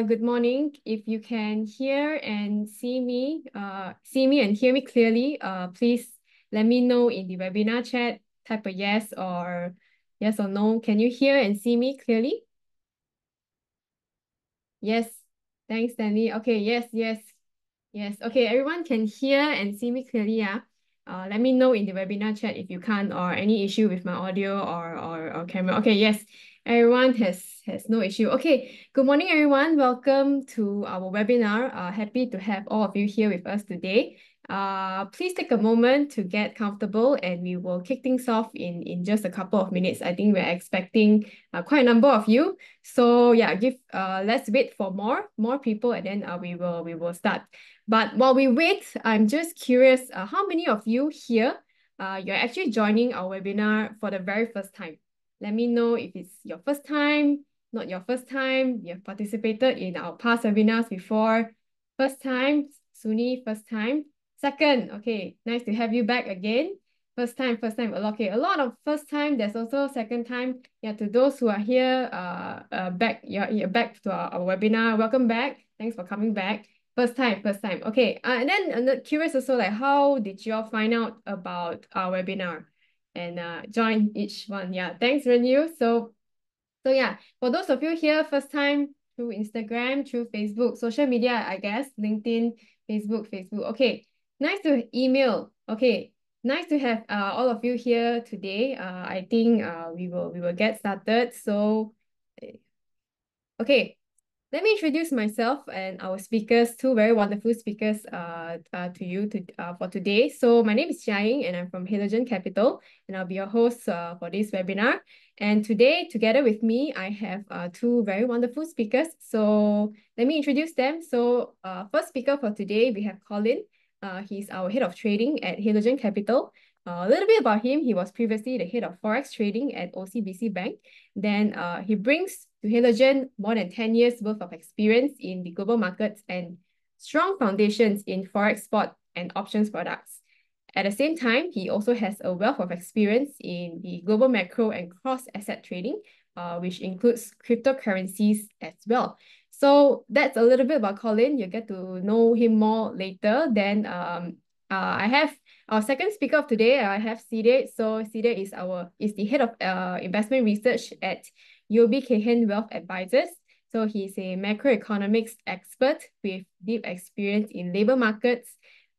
Good morning. If you can hear and see me and hear me clearly, please let me know in the webinar chat. Type a yes or no. Can you hear and see me clearly? Yes. Thanks, Stanley. Okay, yes. Okay, everyone can hear and see me clearly, yeah? Let me know in the webinar chat if you can't or any issue with my audio or camera. Okay, yes, everyone has no issue. Okay, good morning, everyone. Welcome to our webinar. Happy to have all of you here with us today. Please take a moment to get comfortable and we will kick things off in just a couple of minutes. I think we're expecting quite a number of you. So yeah, let's wait for more people and then we will start. But while we wait, I'm just curious, how many of you here you're actually joining our webinar for the very first time? Let me know if it's your first time, not your first time, you have participated in our past webinars before. First time, Suni, first time. Second, okay, nice to have you back again. First time. Okay, a lot of first time. There's also second time. Yeah, to those who are here, back, you're back to our webinar. Welcome back. Thanks for coming back. First time. Okay, and then I'm curious also, like, how did you all find out about our webinar and join each one? Yeah, thanks, Renew. So yeah, for those of you here, first time through Instagram, through Facebook, social media, I guess, LinkedIn, Facebook. Okay, nice to email. Okay, nice to have all of you here today. I think we will get started. So, okay. Let me introduce myself and our speakers, two very wonderful speakers to you for today. So my name is Hian and I'm from Halogen Capital and I'll be your host for this webinar. And today, together with me, I have two very wonderful speakers. So let me introduce them. So first speaker for today, we have Colin. He's our head of trading at Halogen Capital. A little bit about him, he was previously the head of Forex trading at OCBC Bank. Then he brings to Halogen more than 10 years worth of experience in the global markets and strong foundations in Forex spot and options products. At the same time, he also has a wealth of experience in the global macro and cross-asset trading, which includes cryptocurrencies as well. So that's a little bit about Colin. You'll get to know him more later. Then I have our second speaker of today. I have Side. So Side is the head of investment research at UOB Kay Hian Wealth Advisors. So he's a macroeconomics expert with deep experience in labor markets,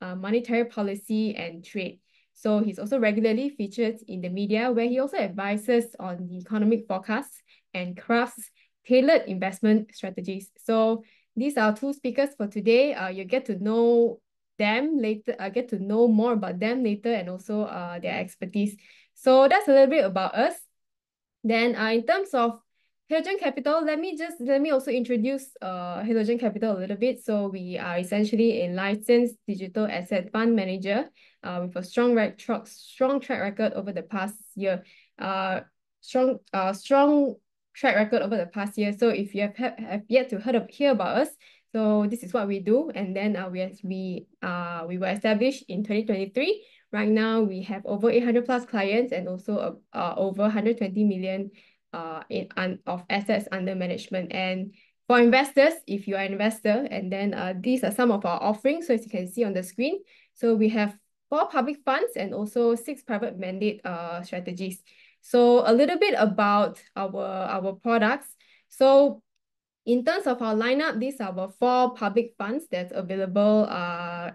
monetary policy, and trade. So he's also regularly featured in the media where he also advises on the economic forecasts and crafts tailored investment strategies. So these are two speakers for today. You get to know them later, get to know more about them later and also their expertise. So that's a little bit about us. Then in terms of Halogen Capital, let me also introduce Halogen Capital a little bit. So we are essentially a licensed digital asset fund manager with a strong track record over the past year. Strong track record over the past year. So if you have yet to hear about us, so this is what we do. And then we were established in 2023. Right now, we have over 800 plus clients and also over 120 million of assets under management. And for investors, if you are an investor, and then these are some of our offerings. So as you can see on the screen, so we have 4 public funds and also 6 private mandate strategies. So a little bit about our products. So in terms of our lineup, these are our 4 public funds that's available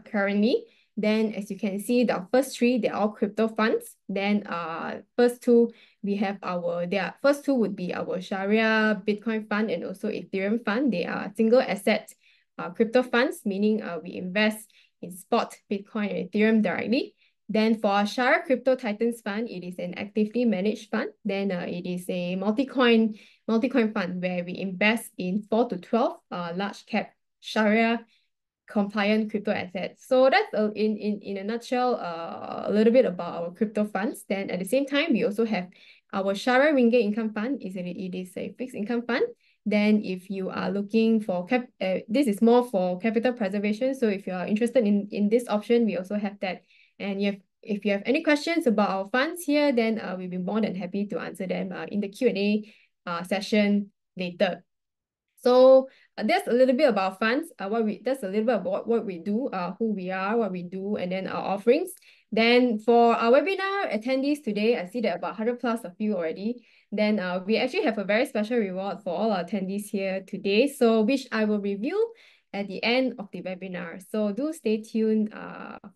currently. Then as you can see, the first 3, they're all crypto funds. Then first 2, first 2 would be our Sharia Bitcoin fund and also Ethereum fund. They are single asset crypto funds, meaning we invest in spot Bitcoin and Ethereum directly. Then for our Sharia Crypto Titans fund, it is an actively managed fund. Then it is a multi-coin fund where we invest in 4 to 12 large cap Sharia compliant crypto assets. So that's in a nutshell a little bit about our crypto funds. Then at the same time, we also have our Sharia Ringgit Income Fund. It is a fixed income fund. Then if you are looking for this is more for capital preservation. So if you are interested in this option, we also have that. And if you have any questions about our funds here, then we'll be more than happy to answer them in the Q&A session later. So that's a little bit about funds. That's a little bit about what we do, who we are, what we do, and then our offerings. Then for our webinar attendees today, I see that about 100 plus of you already. Then we actually have a very special reward for all our attendees here today. So which I will review at the end of the webinar. So do stay tuned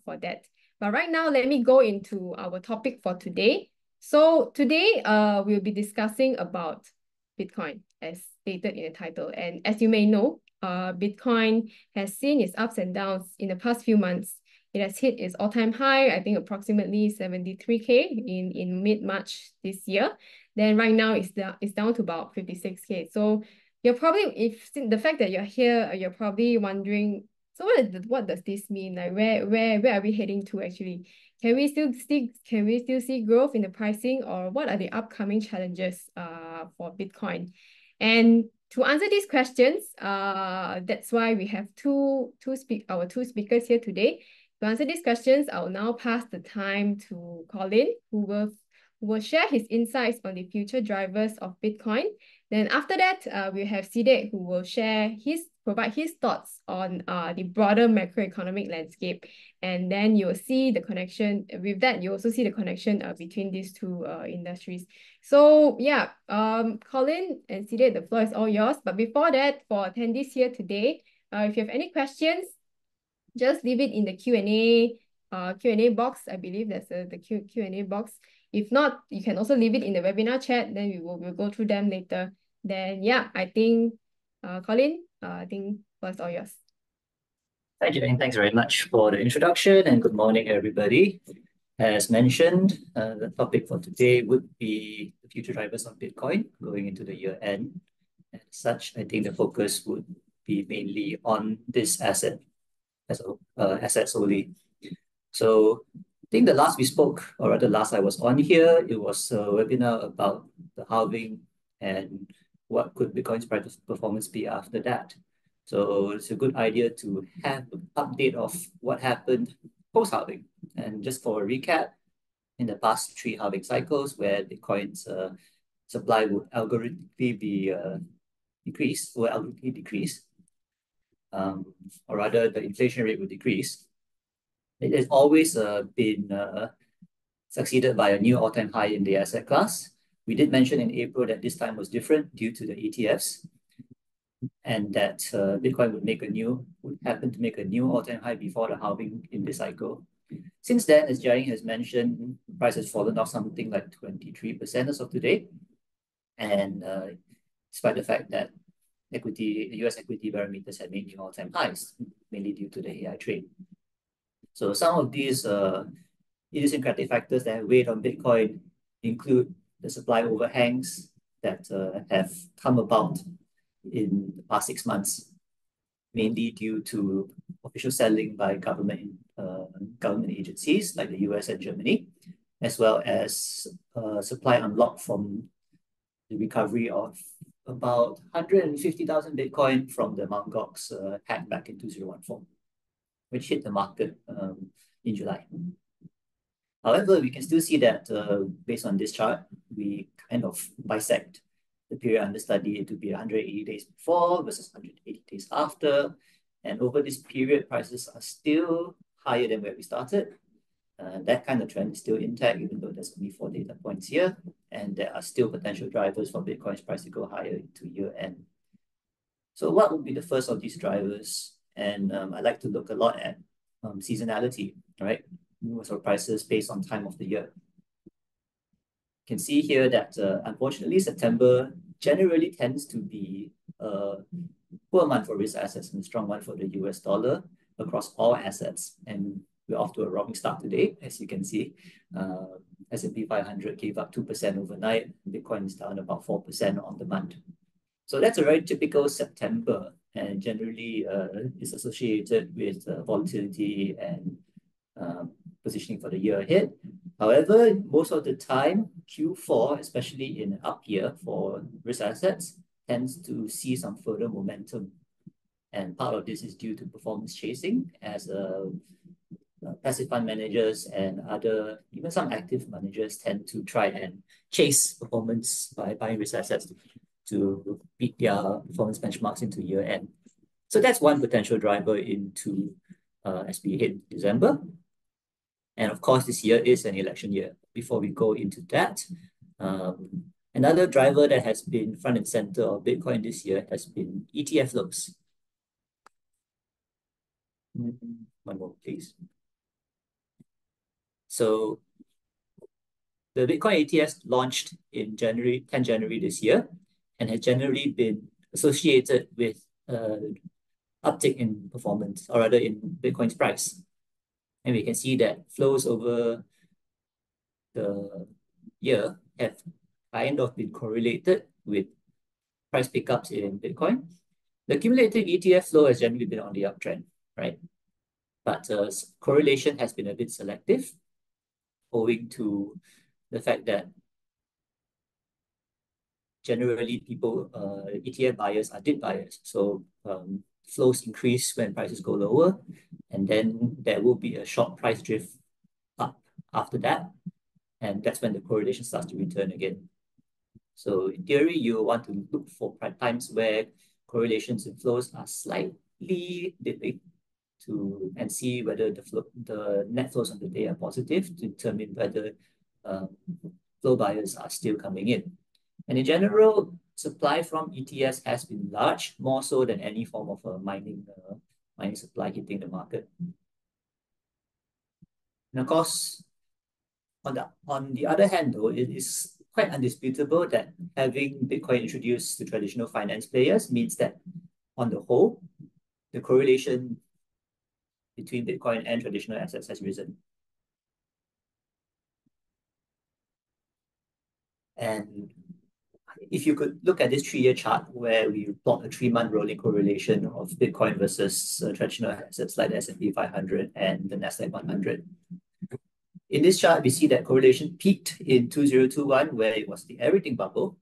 for that. But right now, let me go into our topic for today. So today, we'll be discussing about Bitcoin, as stated in the title. And as you may know, Bitcoin has seen its ups and downs in the past few months. It has hit its all-time high, I think approximately 73K in mid-March this year. Then right now it's down to about 56K. So you're probably, if the fact that you're here, you're probably wondering, so what does this mean? Like where are we heading to actually? Can we still see growth in the pricing, or what are the upcoming challenges for Bitcoin? And to answer these questions, that's why we have our two speakers here today. To answer these questions, I will now pass the time to Colin, who will share his insights on the future drivers of Bitcoin. Then after that, we have Sidek, who will provide his thoughts on the broader macroeconomic landscape. And then you'll see the connection. With that, you also see the connection between these two industries. So yeah, Colin and Sidek, the floor is all yours. But before that, for attendees here today, if you have any questions, just leave it in the Q&A box. I believe that's the Q&A box. If not, you can also leave it in the webinar chat. Then we'll go through them later. Then yeah, I think Colin, I think was all yours. Thank you, and thanks very much for the introduction, and good morning, everybody. As mentioned, the topic for today would be the future drivers of Bitcoin going into the year end. As such, I think the focus would be mainly on this asset as assets only. So I think the last we spoke, or rather last I was on here, it was a webinar about the halving and what could Bitcoin's price performance be after that. So it's a good idea to have an update of what happened post-halving. And just for a recap, in the past three halving cycles where Bitcoin's supply would algorithmically be decreased, or algorithmically decrease, or rather the inflation rate would decrease. It has always been succeeded by a new all-time high in the asset class. We did mention in April that this time was different due to the ETFs, and that Bitcoin would happen to make a new all-time high before the halving in this cycle. Since then, as Jiaying has mentioned, the price has fallen off something like 23% as of today. And despite the fact that the US equity barometers had made new all-time highs, mainly due to the AI trade. So some of these idiosyncratic factors that have weighed on Bitcoin include the supply overhangs that have come about in the past 6 months, mainly due to official selling by government agencies like the US and Germany, as well as supply unlocked from the recovery of about 150,000 Bitcoin from the Mt. Gox hack back in 2014, which hit the market in July. However, we can still see that based on this chart, we kind of bisect the period under study to be 180 days before versus 180 days after. And over this period, prices are still higher than where we started. That kind of trend is still intact, even though there's only 4 data points here. And there are still potential drivers for Bitcoin's price to go higher into year end. So what would be the first of these drivers? And I like to look a lot at seasonality, right? Movements of prices based on time of the year. You can see here that unfortunately September generally tends to be a poor month for risk assets and a strong one for the US dollar across all assets. And we're off to a rocky start today, as you can see. S&P 500 gave up 2% overnight. Bitcoin is down about 4% on the month. So that's a very typical September, and generally is associated with volatility and positioning for the year ahead. However, most of the time, Q4, especially in an up year for risk assets, tends to see some further momentum. And part of this is due to performance chasing, as passive fund managers and even some active managers tend to try and chase performance by buying risk assets to beat their performance benchmarks into year end. So that's one potential driver into as we hit December. And of course, this year is an election year. Before we go into that, another driver that has been front and center of Bitcoin this year has been ETF flows. One more, please. So the Bitcoin ETF launched in 10 January this year, and has generally been associated with uptick in performance, or rather in Bitcoin's price. And we can see that flows over the year have kind of been correlated with price pickups in Bitcoin. The cumulative ETF flow has generally been on the uptrend, right? But correlation has been a bit selective, owing to the fact that generally people, ETF buyers are dip buyers. So flows increase when prices go lower, and then there will be a short price drift up after that. And that's when the correlation starts to return again. So in theory, you want to look for times where correlations and flows are slightly dipping and see whether the net flows on the day are positive to determine whether flow buyers are still coming in. And in general, supply from ETS has been large, more so than any form of mining supply hitting the market. And of course, on the other hand, though, it is quite undisputable that having Bitcoin introduced to traditional finance players means that, on the whole, the correlation between Bitcoin and traditional assets has risen. And if you could look at this 3-year chart where we plot a 3-month rolling correlation of Bitcoin versus traditional assets like the S&P 500 and the Nasdaq 100. In this chart, we see that correlation peaked in 2021, where it was the everything bubble,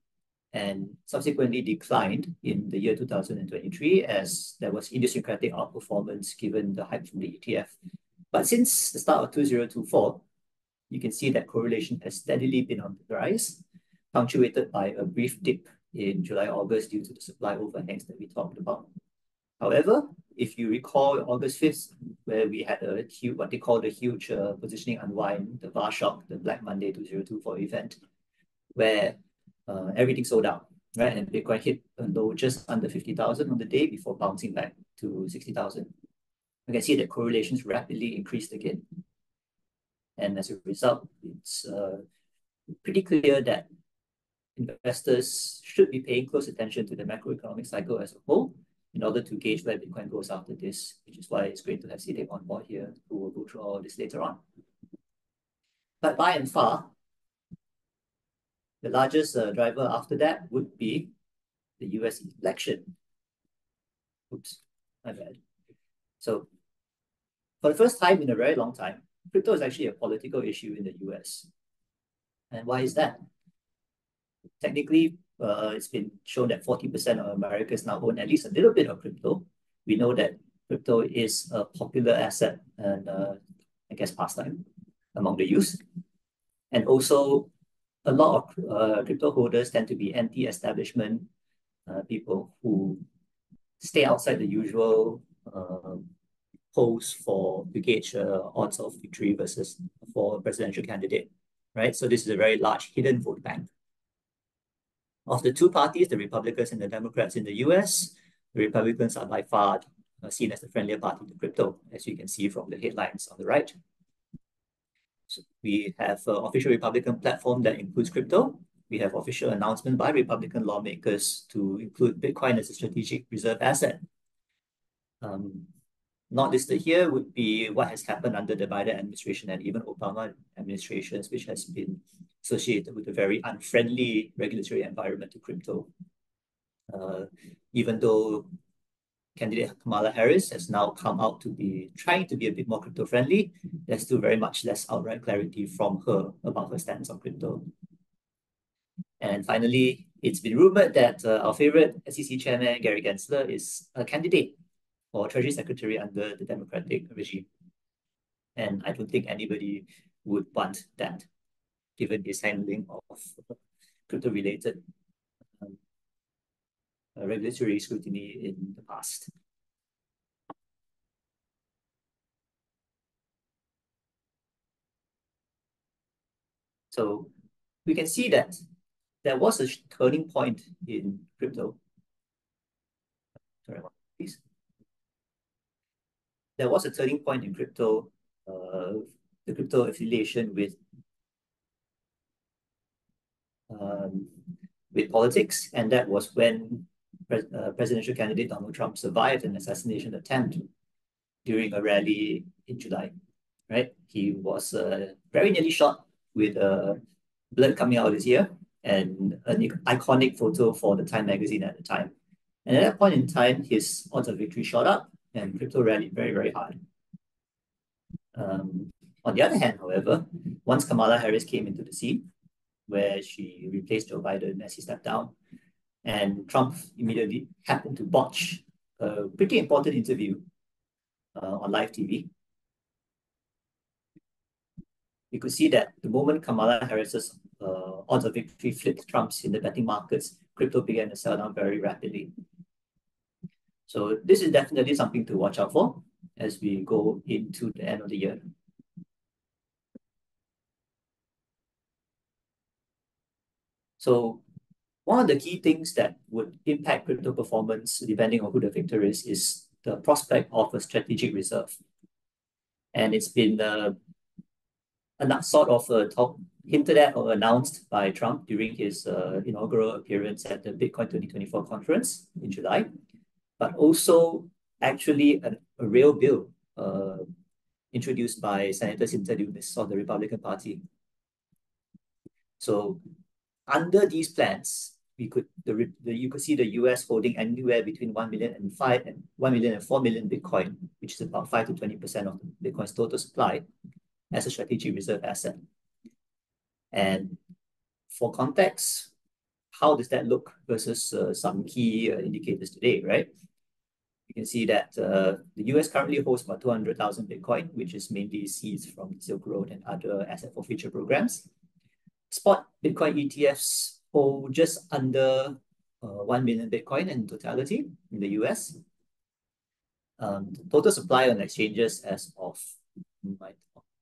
and subsequently declined in the year 2023 as there was idiosyncratic outperformance given the hype from the ETF. But since the start of 2024, you can see that correlation has steadily been on the rise, punctuated by a brief dip in July, August due to the supply overhangs that we talked about. However, if you recall August 5th, where we had a huge, what they call the huge positioning unwind, the VAR shock, the Black Monday 2024 event, where everything sold out, right? And Bitcoin hit a low just under 50,000 on the day before bouncing back to 60,000. You can see that correlations rapidly increased again. And as a result, it's pretty clear that investors should be paying close attention to the macroeconomic cycle as a whole in order to gauge where Bitcoin goes after this, which is why it's great to have CDEC on board here, who will go through all of this later on. But by and far, the largest driver after that would be the US election. Oops, my bad. So for the first time in a very long time, crypto is actually a political issue in the US. And why is that? Technically, it's been shown that 40% of Americans now own at least a little bit of crypto. We know that crypto is a popular asset and I guess pastime among the youth. And also, a lot of crypto holders tend to be anti-establishment people who stay outside the usual polls to gauge odds of victory versus for a presidential candidate, right? So this is a very large hidden vote bank. Of the two parties, the Republicans and the Democrats in the US, the Republicans are by far seen as the friendlier party to crypto, as you can see from the headlines on the right. So we have an official Republican platform that includes crypto. We have official announcement by Republican lawmakers to include Bitcoin as a strategic reserve asset. Not listed here would be what has happened under the Biden administration and even Obama administrations, which has been associated with a very unfriendly regulatory environment to crypto. Even though candidate Kamala Harris has now come out to be trying to be a bit more crypto friendly, there's still very much less outright clarity from her about her stance on crypto. And finally, it's been rumored that our favorite SEC chairman, Gary Gensler, is a candidate for Treasury Secretary under the Democratic regime. And I don't think anybody would want that, given his handling of crypto-related regulatory scrutiny in the past. So we can see that there was a turning point in crypto. Sorry, please. There was a turning point in crypto, the crypto affiliation um, with politics, and that was when presidential candidate Donald Trump survived an assassination attempt during a rally in July. Right, he was very nearly shot with blood coming out of his ear, and an iconic photo for the Time magazine at the time. And at that point in time, his odds of victory shot up, and crypto rallied very, very hard. On the other hand, however, once Kamala Harris came into the scene, where she replaced Joe Biden as he stepped down, and Trump immediately happened to botch a pretty important interview on live TV. We could see that the moment Kamala Harris's odds of victory flipped Trump's in the betting markets, crypto began to sell down very rapidly. So this is definitely something to watch out for as we go into the end of the year. So one of the key things that would impact crypto performance, depending on who the victor is the prospect of a strategic reserve. And it's been sort of hinted at or announced by Trump during his inaugural appearance at the Bitcoin 2024 conference in July, but also actually a real bill introduced by Senator Cynthia Lummis of the Republican Party. So under these plans, you could see the US holding anywhere between 1 million and 4 million Bitcoin, which is about 5 to 20% of Bitcoin's total supply, as a strategic reserve asset. And for context, how does that look versus some key indicators today, right? You can see that the US currently holds about 200,000 Bitcoin, which is mainly seized from the Silk Road and other asset forfeiture programs. Spot Bitcoin ETFs hold just under 1 million Bitcoin in totality in the US. The total supply on exchanges as of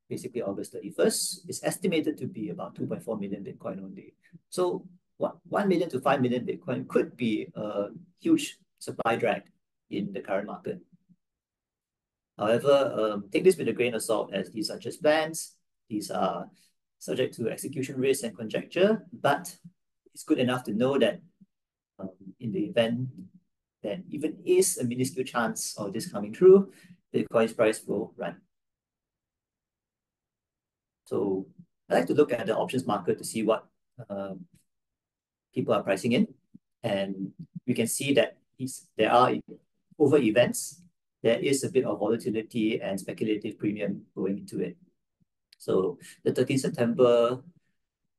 basically August 31st is estimated to be about 2.4 million Bitcoin only. So 1 million to 5 million Bitcoin could be a huge supply drag in the current market. However, take this with a grain of salt, as these are just plans. These are subject to execution risk and conjecture, but it's good enough to know that in the event that even is a minuscule chance of this coming true, Bitcoin's price will run. So I like to look at the options market to see what people are pricing in. And we can see that there are, over events, there is a bit of volatility and speculative premium going into it. So the 13th September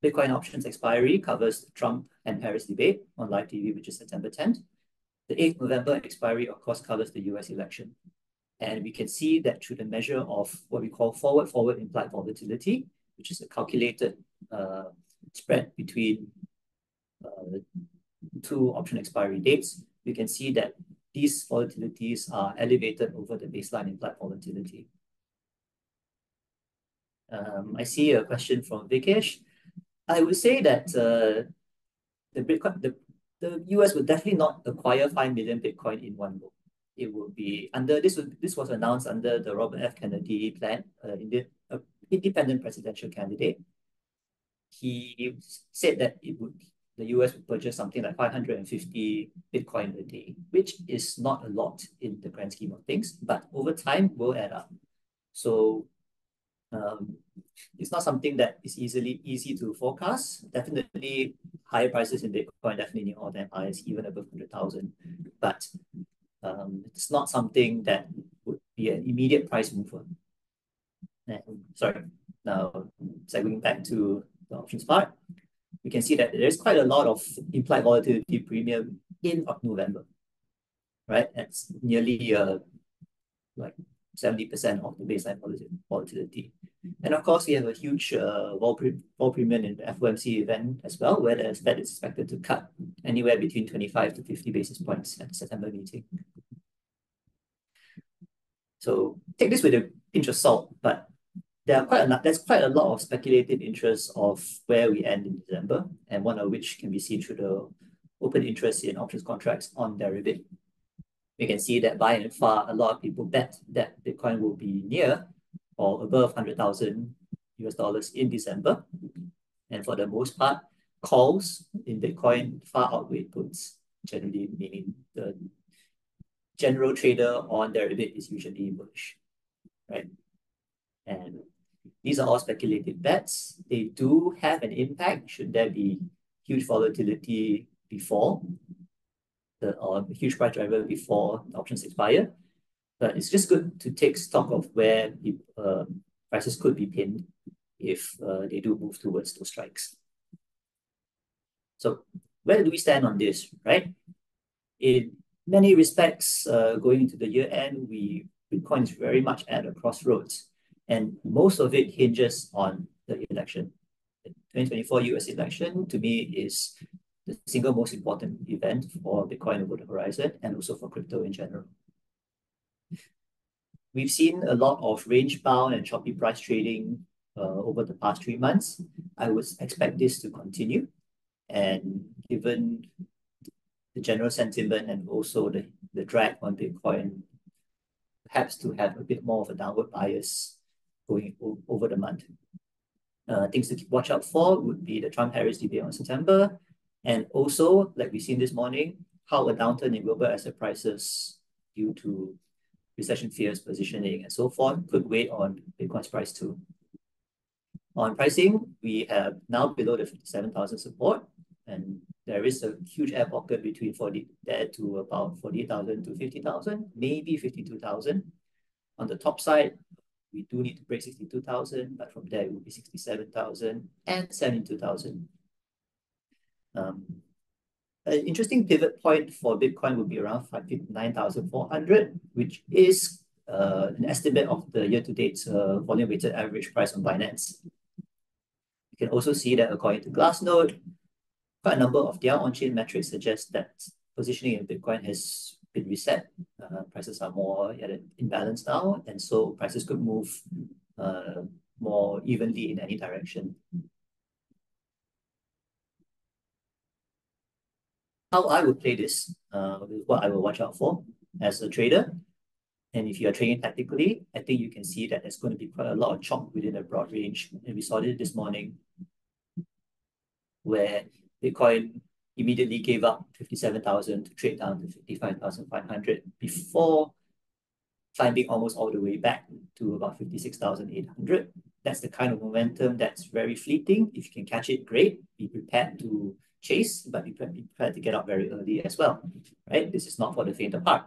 Bitcoin options expiry covers the Trump and Harris debate on live TV, which is September 10th. The 8th November expiry, of course, covers the US election. And we can see that through the measure of what we call forward implied volatility, which is a calculated spread between two option expiry dates, we can see that these volatilities are elevated over the baseline implied volatility. I see a question from Vikesh. I would say that the US would definitely not acquire 5 million Bitcoin in one go. It would be under this was announced under the Robert F. Kennedy plan, independent presidential candidate. He said that the US would purchase something like 550 Bitcoin a day, which is not a lot in the grand scheme of things, but over time will add up. So it's not something that is easy to forecast. Definitely higher prices in Bitcoin, definitely all-time highs, even above 100,000. But it's not something that would be an immediate price mover. Sorry, now segueing back to the options part, we can see that there's quite a lot of implied volatility premium in November, right? That's nearly like 70% of the baseline volatility. And of course, we have a huge vol premium in the FOMC event as well, where the Fed is expected to cut anywhere between 25 to 50 basis points at the September meeting. So take this with a pinch of salt, but there's quite a lot of speculative interest of where we end in December, and one of which can be seen through the open interest in options contracts on derivative. We can see that by and far, a lot of people bet that Bitcoin will be near or above 100,000 US dollars in December. And for the most part, calls in Bitcoin far outweigh puts, generally meaning the general trader on derivative is usually bullish, right? And these are all speculative bets. They do have an impact should there be huge volatility before or a huge price driver before the options expire. But it's just good to take stock of where prices could be pinned if they do move towards those strikes. So where do we stand on this, right? In many respects, going into the year end, Bitcoin is very much at a crossroads, and most of it hinges on the election. The 2024 US election, to me, is the single most important event for Bitcoin over the horizon and also for crypto in general. We've seen a lot of range-bound and choppy price trading over the past 3 months. I would expect this to continue, and given the general sentiment and also the drag on Bitcoin, perhaps to have a bit more of a downward bias going over the month. Things to watch out for would be the Trump-Harris debate on September, and also, like we've seen this morning, how a downturn in global asset prices due to recession fears, positioning, and so forth could weigh on Bitcoin's price too. On pricing, we have now below the 57,000 support, and there is a huge air pocket between 40 there to about 48,000 to 50,000, maybe 52,000. On the top side, we do need to break 62,000, but from there it will be 67,000 and 72,000. An interesting pivot point for Bitcoin would be around 59,400, which is an estimate of the year-to-date volume-weighted average price on Binance. You can also see that according to Glassnode, quite a number of their on-chain metrics suggest that positioning in Bitcoin has been reset. Prices are more at an imbalance now, and so prices could move more evenly in any direction. How I would play this, what I will watch out for as a trader. And if you are trading tactically, I think you can see that there's going to be quite a lot of chop within a broad range. And we saw it this morning, where Bitcoin immediately gave up 57,000 to trade down to 55,500 before climbing almost all the way back to about 56,800. That's the kind of momentum that's very fleeting. If you can catch it, great. Be prepared to chase, but be prepared to get out very early as well, right? This is not for the faint of heart.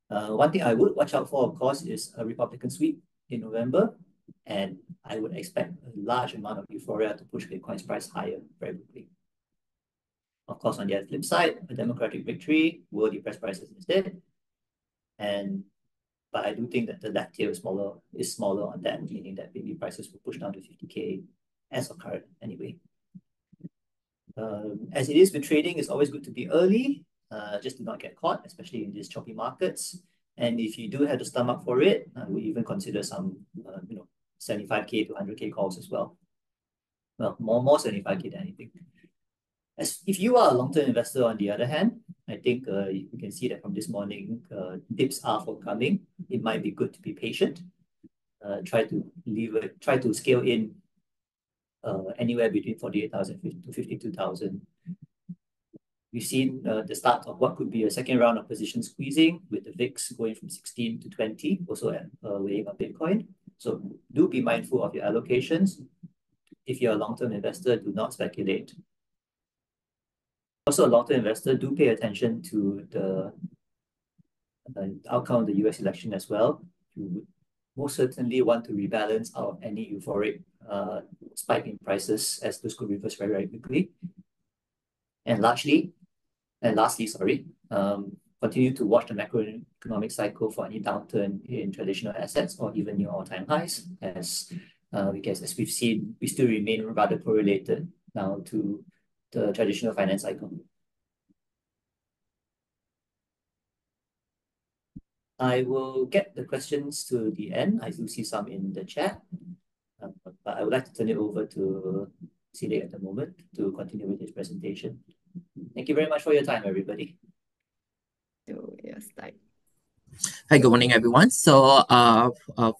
One thing I would watch out for, of course, is a Republican sweep in November, and I would expect a large amount of euphoria to push Bitcoin's price higher very quickly. Of course, on the flip side, a Democratic victory will depress prices instead, but I do think that the left tail is smaller on that, meaning that maybe prices will push down to 50K as of current anyway. As it is with trading, it's always good to be early, just to not get caught, especially in these choppy markets. And if you do have the stomach for it, we even consider some, 75K to 100K calls as well. Well, more 75K than anything. If you are a long-term investor, on the other hand, I think you can see that from this morning, dips are forthcoming. It might be good to be patient. Try to scale in anywhere between 48,000 to 52,000. We've seen the start of what could be a second round of position squeezing, with the VIX going from 16 to 20, also weighing on Bitcoin. So do be mindful of your allocations. If you're a long-term investor, do not speculate. Also, a long-term investor, do pay attention to the outcome of the US election as well. You would most certainly want to rebalance out of any euphoric spike in prices, as those could reverse very, very quickly. And lastly, continue to watch the macroeconomic cycle for any downturn in traditional assets or even new all-time highs, as as we've seen, we still remain rather correlated now to the traditional finance cycle. I will get the questions to the end. I do see some in the chat, but I would like to turn it over to Sidek at the moment to continue with his presentation. Thank you very much for your time, everybody. So yes, like. Hi, good morning, everyone. So,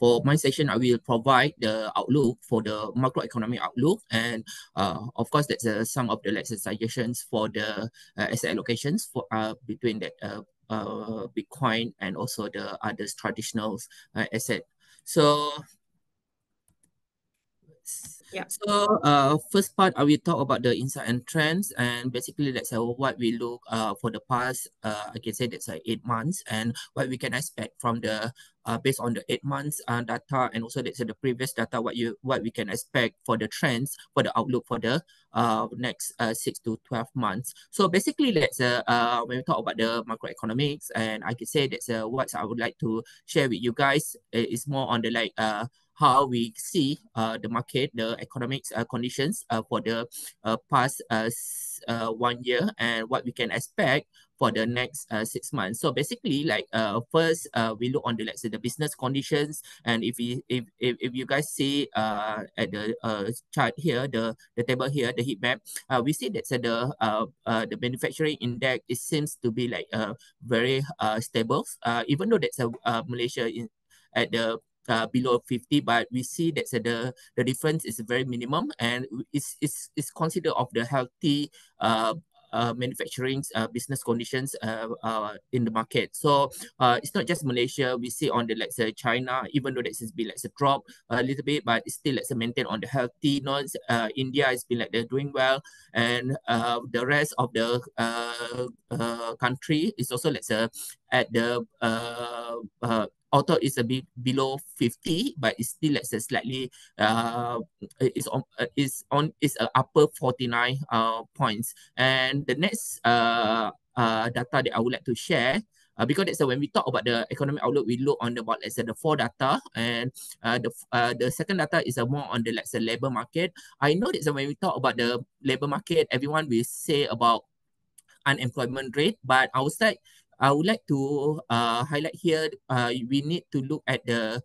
for my session, I will provide the outlook for the macroeconomic outlook, and of course, that's some of the suggestions for the asset allocations for between that Bitcoin and also the other traditional asset. So. Yeah. So, first part, I will talk about the insight and trends, and basically that's what we look for the past. I can say that's 8 months, and what we can expect from the based on the 8 months data, and also that's the previous data. What we can expect for the trends for the outlook for the next 6 to 12 months. So basically, that's when we talk about the macroeconomics, and I can say that's what I would like to share with you guys is more on the how we see the market, the economic conditions for the past 1 year, and what we can expect for the next 6 months. So basically, first, we look on the the business conditions, and if you guys see at the chart here, the table here, the heat map, we see that the manufacturing index, it seems to be very stable, even though that's Malaysia in at the below 50, but we see that the difference is very minimum, and it's considered of the healthy manufacturing business conditions in the market. So it's not just Malaysia. We see on the China, even though that's been a drop a little bit, but it's still maintained on the healthy notes. India has been they're doing well, and the rest of the country is also at the although it's a bit below 50, but it's still slightly is a upper 49 points. And the next data that I would like to share, because that's when we talk about the economic outlook, we look on about the four data, and the second data is more on the labor market. I know that when we talk about the labor market, everyone will say about unemployment rate, but I would like to highlight here, we need to look at the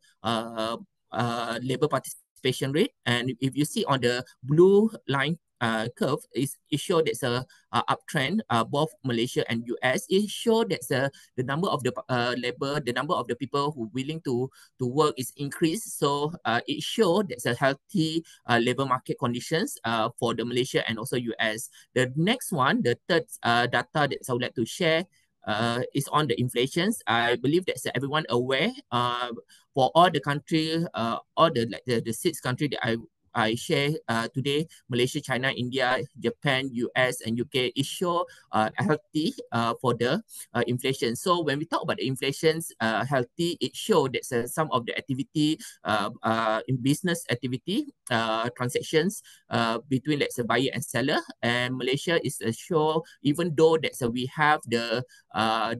labor participation rate. And if you see on the blue line curve, it shows there's a uptrend, both Malaysia and US. It shows that the number of the labor, the number of the people who willing to work is increased. So it shows there's a healthy labor market conditions for the Malaysia and also US. The next one, the third data that I would like to share is on the inflations. I believe that everyone aware for all the country, all the 6 countries that I share today, Malaysia, China, India, Japan, US, and UK, is show healthy for the inflation. So when we talk about the inflations healthy, it shows that some of the activity in business activity transactions between buyer and seller, and Malaysia is a show, even though that we have the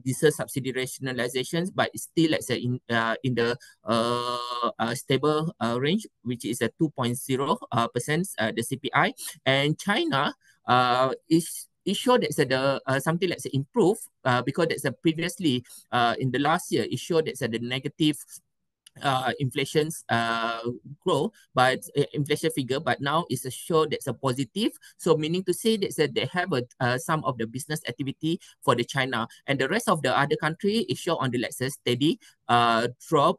diesel subsidy rationalizations, but it's still in the stable range, which is a 2.0% the CPI. And China is it showed that the something improve because that's previously in the last year it showed that the negative inflation's grow, but inflation figure, but now it's a show that's a positive. So meaning to say that they have some of the business activity for the China, and the rest of the other country is show on the steady drop,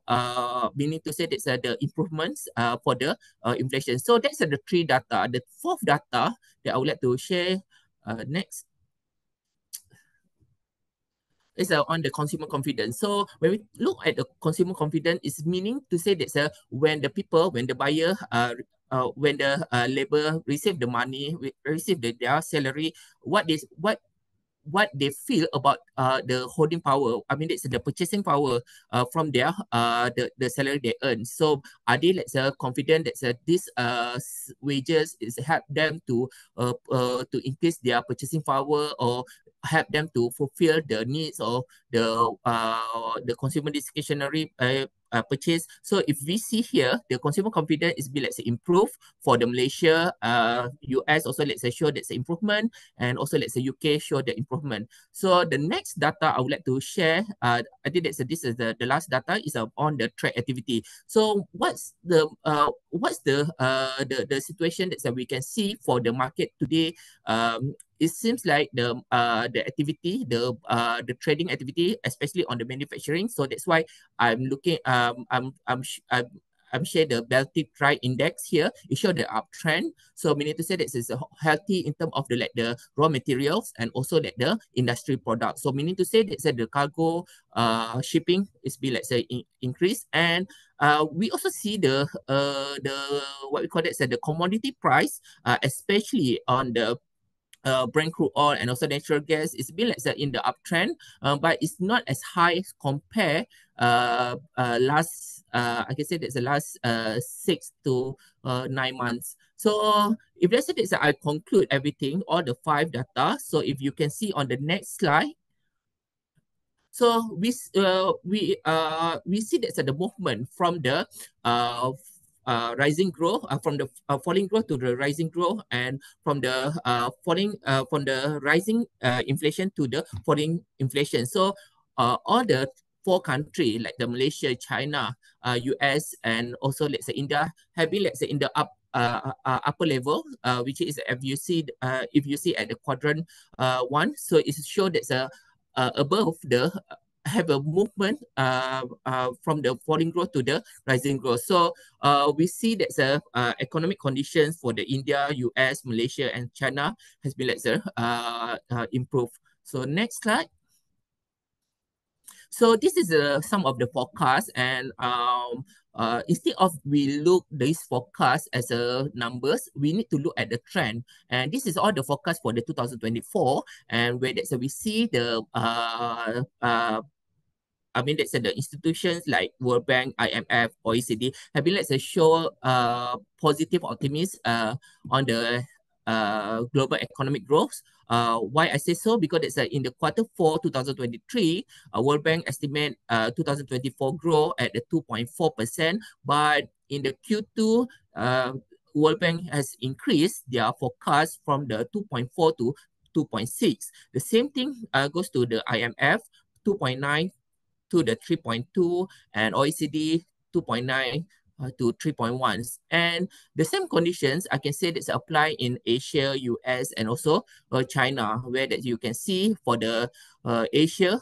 meaning to say that the improvements for the inflation. So that's the three data. The fourth data that I would like to share next is on the consumer confidence. So when we look at the consumer confidence, it's meaning to say that when the buyer, when the labor receive the money, receive their salary, what they feel about the holding power. I mean, it's the purchasing power from their the salary they earn. So are they confident that this wages is help them to increase their purchasing power, or help them to fulfill the needs of the consumer discretionary purchase. So if we see here, the consumer confidence is be, let's say, improved for the Malaysia, US also, let's say, show that's improvement, and also, let's say, UK show the improvement. So the next data I would like to share, I think this is the last data is on the trade activity. So what's the situation that we can see for the market today? It seems like the activity, the trading activity, especially on the manufacturing. So that's why I'm looking. I'm share the Baltic Dry Index here. It shows the uptrend. So meaning to say that it's healthy in terms of the raw materials and also the industry products. So meaning to say that the cargo shipping is be, let's say, increased, and we also see the what we call it, the commodity price, especially on the Brent crude oil and also natural gas. It's been, like, in the uptrend, but it's not as high compare last. I can say that's the last 6 to 9 months. So if let's say that I conclude everything, all the 5 data. So if you can see on the next slide. So we see that the movement from the rising growth, from the falling growth to the rising growth, and from the from the rising inflation to the falling inflation. So all the 4 countries like the Malaysia, China, US, and also, let's say, India have been, let's say, in the upper level, which is if you see at the quadrant 1. So it shows that above the have a movement from the falling growth to the rising growth. So we see that the economic conditions for the India, US, Malaysia, and China has been, let's say, improved. So next slide. So this is some of the forecasts, and instead of we look these forecasts as numbers, we need to look at the trend. And this is all the forecast for the 2024, and where that's we see the I mean, let's say the institutions like World Bank, IMF, OECD have been, let's say, show positive optimism on the global economic growth. Why I say so? Because it's in the Q4 2023, World Bank estimate 2024 growth at the 2.4%, but in the Q2, World Bank has increased their forecast from the 2.4 to 2.6. The same thing goes to the IMF, 2.9 to the 3.2, and OECD 2.9 to 3.1. And the same conditions I can say that's apply in Asia, US, and also China, where that you can see for the Asia,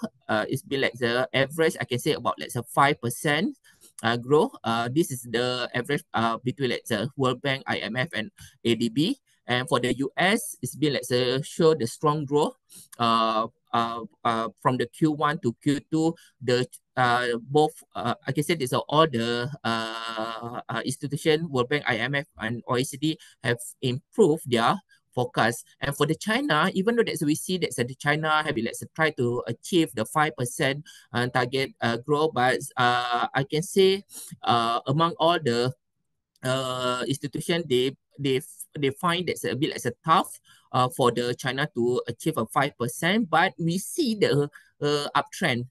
it's been like the average, I can say about, let's say, 5% growth. This is the average between, let's say, World Bank, IMF, and ADB. And for the US, it's been, let's say, show the strong growth from the Q1 to Q2. The both I can say this are all the institution, World Bank, IMF, and OECD have improved their forecast. And for the China, even though that we see that the China have, let's say, try to achieve the 5% target growth, but I can say among all the institution, they find that's a bit like a tough for the China to achieve a 5%, but we see the uptrend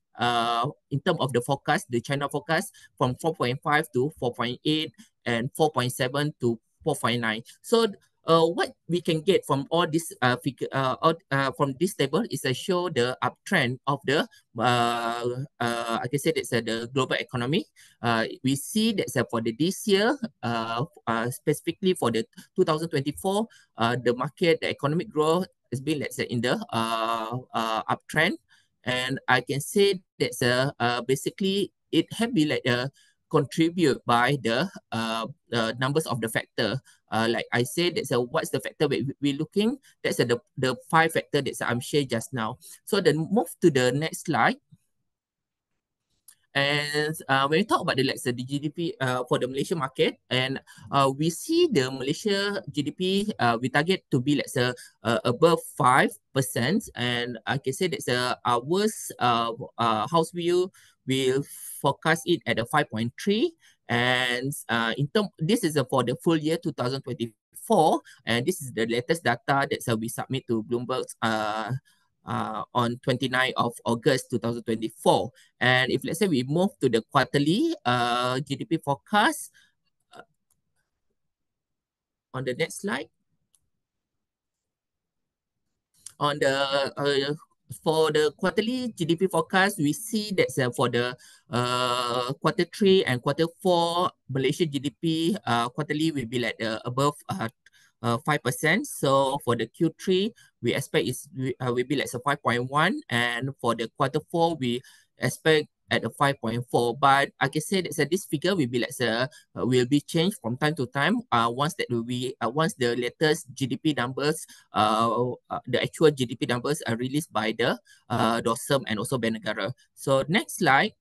in terms of the forecast, the China forecast from 4.5 to 4.8 and 4.7 to 4.9. So what we can get from all this figure from this table is to show the uptrend of the I can say that's the global economy. We see that for this year, specifically for the 2024, the market, the economic growth has been, let's say, in the uptrend, and I can say that basically it have been like contribute by the numbers of the factor. Like I said, that's what's the factor we're looking. That's the 5 factor that I'm sharing just now. So then move to the next slide. And when we talk about the, let's say, the GDP for the Malaysia market, and we see the Malaysia GDP, we target to be, let's say, above 5%, and I can say that's ours house view will forecast it at a 5.3, and in term, this is for the full year 2024, and this is the latest data that we submit to Bloomberg on 29th of August 2024. And if let's say we move to the quarterly GDP forecast on the next slide. On the for the quarterly GDP forecast, we see that for the quarter 3 and quarter 4, Malaysia GDP quarterly will be like above 5%. So for the Q3, we expect will be like 5.1, and for the quarter 4, we expect at a 5.4. But I can say that this figure will be like will be changed from time to time. Once the latest GDP numbers, the actual GDP numbers are released by the DOSM and also Bank Negara. So next slide.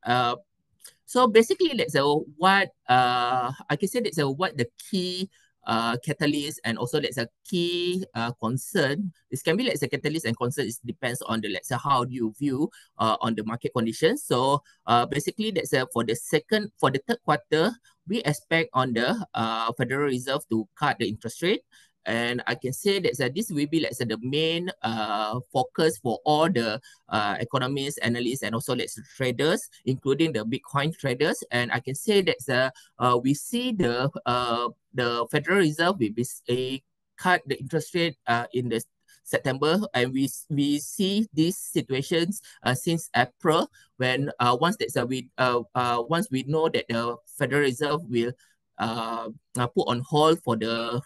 So basically, that's what I can say that's what the key catalyst and also that's a key concern. This can be like a catalyst and concern. It depends on the let's say how do you view on the market conditions. So basically, that's for the third quarter, we expect on the Federal Reserve to cut the interest rate. And I can say that this will be like the main focus for all the economists, analysts, and also let's traders, including the Bitcoin traders. And I can say that we see the Federal Reserve will be cut the interest rate in the September, and we see these situations since April, when once we know that the Federal Reserve will put on hold for the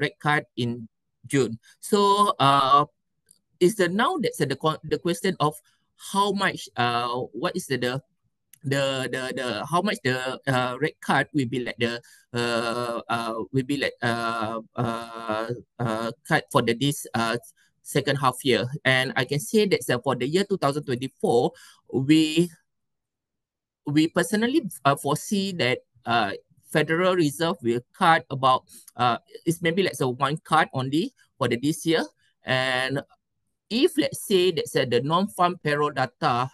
rate cut in June. So is the now that's the question of how much what is the how much the rate cut will be like cut for this second half year. And I can say that for the year 2024, we personally foresee that Federal Reserve will cut about it's maybe like one cut only for this year. And if let's say that the non-farm payroll data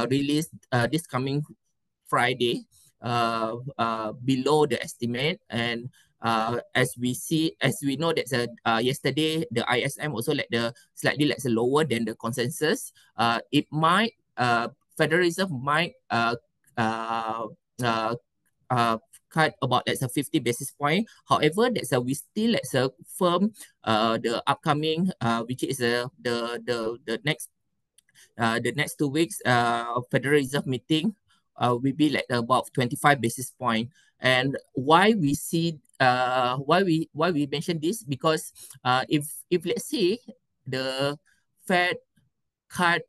released this coming Friday below the estimate, and as we know that yesterday the ISM also slightly lower than the consensus, it might Federal Reserve might cut about 50 basis point. However, we still firm the upcoming which is the next 2 weeks Federal Reserve meeting will be like about 25 basis point. And why we see why we mention this, because if let's say the Fed cut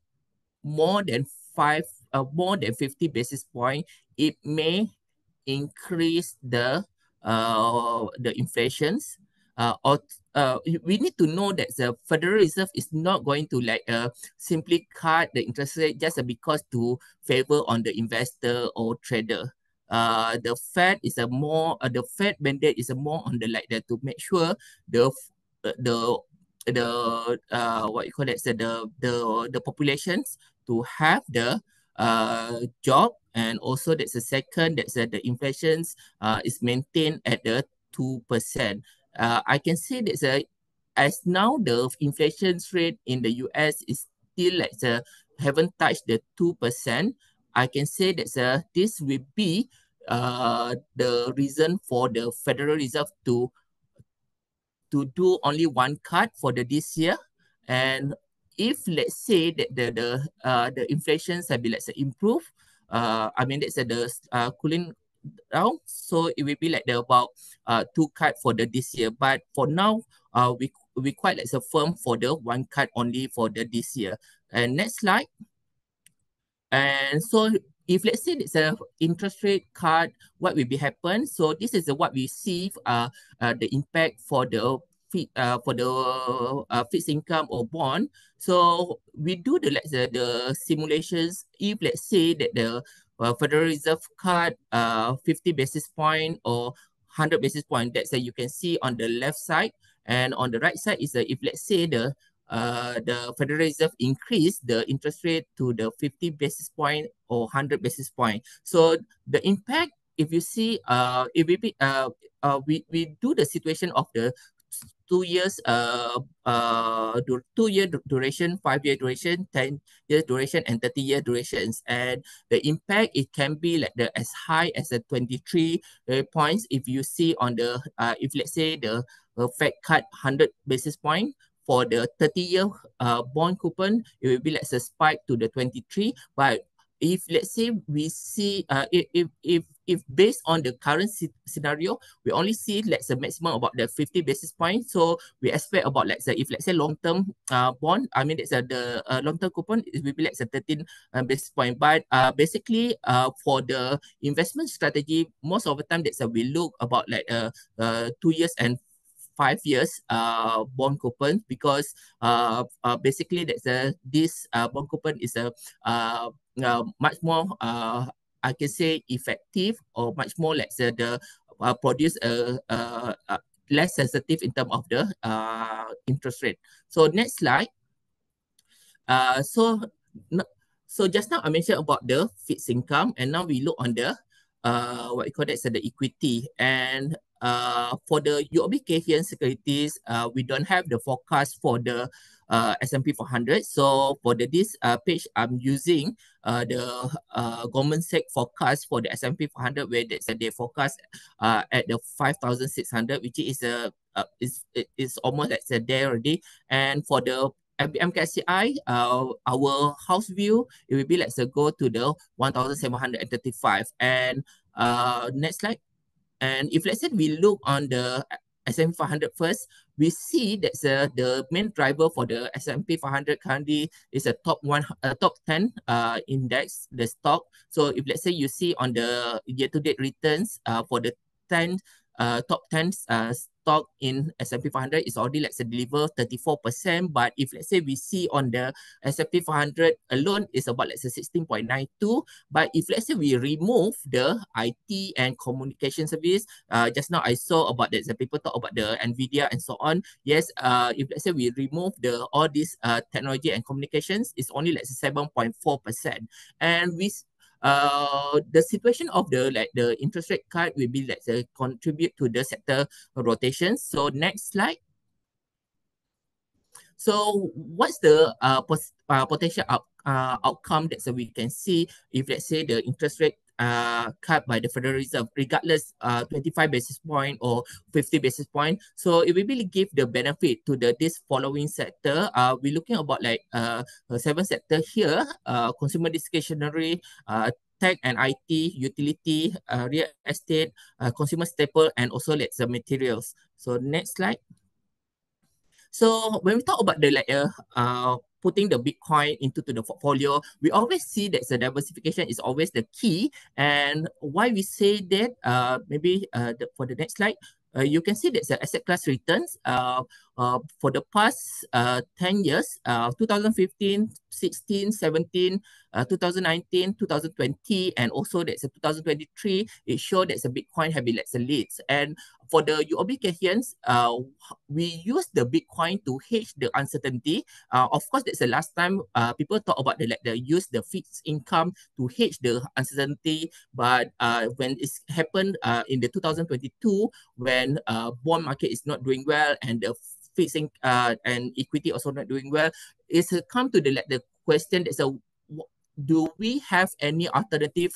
more than 50 basis point, it may increase the inflations. We need to know that the Federal Reserve is not going to simply cut the interest rate just because to favor on the investor or trader. The Fed is the Fed mandate is more on the to make sure the what you call it, the populations to have the job, and also that's the second the inflations is maintained at the 2%. I can say that as now the inflation rate in the US is still haven't touched the 2%. I can say that this will be the reason for the Federal Reserve to do only one cut for this year. And if let's say that the inflations have been improve, I mean that's the cooling down, so it will be about 2 cut for this year. But for now, we quite firm for the one cut only for this year. And next slide. And so if let's say it's a interest rate cut, what will be happen? So this is what we see the impact for the fixed income or bond. So we do the simulations. If let's say that the Federal Reserve cut 50 basis point or 100 basis point, that's you can see on the left side. And on the right side is if let's say the Federal Reserve increase the interest rate to the 50 basis point or 100 basis point. So the impact, if you see, if we do the situation of the 2 years 2 year duration, 5 year duration, 10 year duration, and 30-year durations. And the impact, it can be like the as high as a 23 points. If you see on the if let's say the Fed cut 100 basis point for the 30-year bond coupon, it will be like a spike to the 23. But if let's say we see if based on the current scenario, we only see let's say maximum about the 50 basis points. So we expect about let's say if let's say long term bond, I mean it's the long term coupon, it will be like a 13 basis point. But basically for the investment strategy, most of the time that's we look about like 2 years and 5 years bond coupon, because basically that's this bond coupon is a much more I can say effective, or much more like the produce less sensitive in terms of the interest rate. So next slide. Uh, so n- so just now I mentioned about the fixed income, and now we look on the what you call that, so the equity. And for the UOB Kay Hian securities, we don't have the forecast for the S&P 400. So for this page, I'm using the government sec forecast for the S&P 400, where they forecast at the 5,600, which is is almost like there already. And for the FBMKLCI, our house view, it will be let's say go to the 1,735. And next slide. And if let's say we look on the S&P 500 first, we see that the main driver for the S&P 500 currently is a top 10 index, the stock. So if let's say you see on the year-to-date returns for the 10 top 10 stock in S&P 500 is already let's say deliver 34%. But if let's say we see on the S&P 500 alone is about let's say 16.92. But if let's say we remove the IT and communication service, just now I saw about that the people talk about the Nvidia and so on. Yes, if let's say we remove the all these technology and communications, it's only like 7.4%. And with the situation of the like the interest rate cut will be like contribute to the sector rotation. So next slide. So what's the potential outcome that we can see if let's say the interest rate cut by the Federal Reserve, regardless 25 basis point or 50 basis point. So it will really give the benefit to this following sector. We're looking about like 7 sector here: consumer discretionary, tech and IT, utility, real estate, consumer staple, and also let's say materials. So next slide. So when we talk about the like putting the Bitcoin into the portfolio, we always see that the diversification is always the key. And why we say that, maybe for the next slide, you can see that the asset class returns for the past 10 years, 2015, 16, 17, 2019, 2020, and also that's 2023, it showed that the Bitcoin have been like the leads. And for the UOB Kay Hians, we use the Bitcoin to hedge the uncertainty. Of course, that's the last time people talk about the use the fixed income to hedge the uncertainty. But when it's happened in the 2022, when bond market is not doing well and the fixing and equity also not doing well, it's come to the question that's do we have any alternative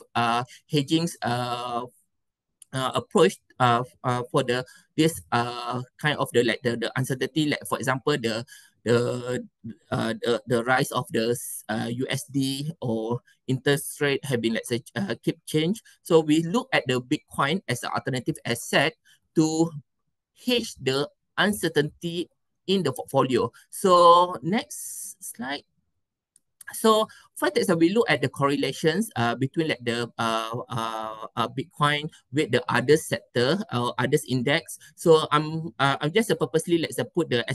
hedging approach for this kind of the uncertainty, like for example the rise of the USD or interest rate have been let's say keep change. So we look at the Bitcoin as an alternative asset to hedge the uncertainty in the portfolio. So next slide. So first is we look at the correlations between like the Bitcoin with the other sector or others index. So I'm just purposely let's put the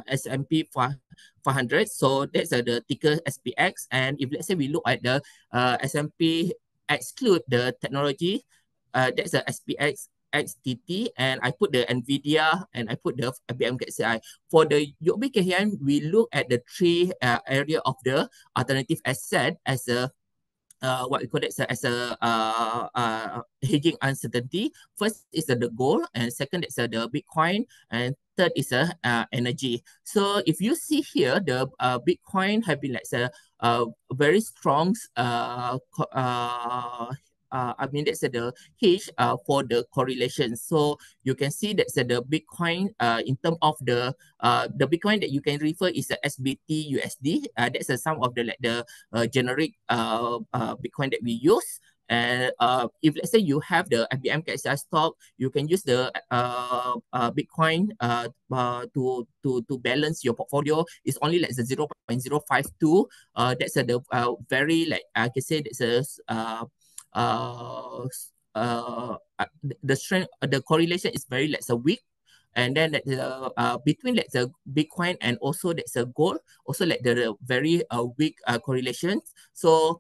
S&P 500. So that's the ticker SPX. And if let's say we look at the S&P exclude the technology, that's the SPX XTT, and I put the Nvidia and I put the FBMKLCI. For the UOB Kay Hian, we look at the three area of the alternative asset as a what we call it as a hedging uncertainty. First is the gold, and second is the Bitcoin, and third is energy. So if you see here, the Bitcoin have been like a very strong I mean that's the hedge for the correlation. So you can see that's the Bitcoin in terms of the Bitcoin that you can refer is the SBT USD. That's some of the like the generic Bitcoin that we use. And if let's say you have the FBMKLCI stock, you can use the Bitcoin to balance your portfolio. It's only like the 0.052. That's the very like I can say that's a uh, the strength the correlation is very like so weak, and then that the between like the Bitcoin and also that's a gold, also like the very weak correlations. So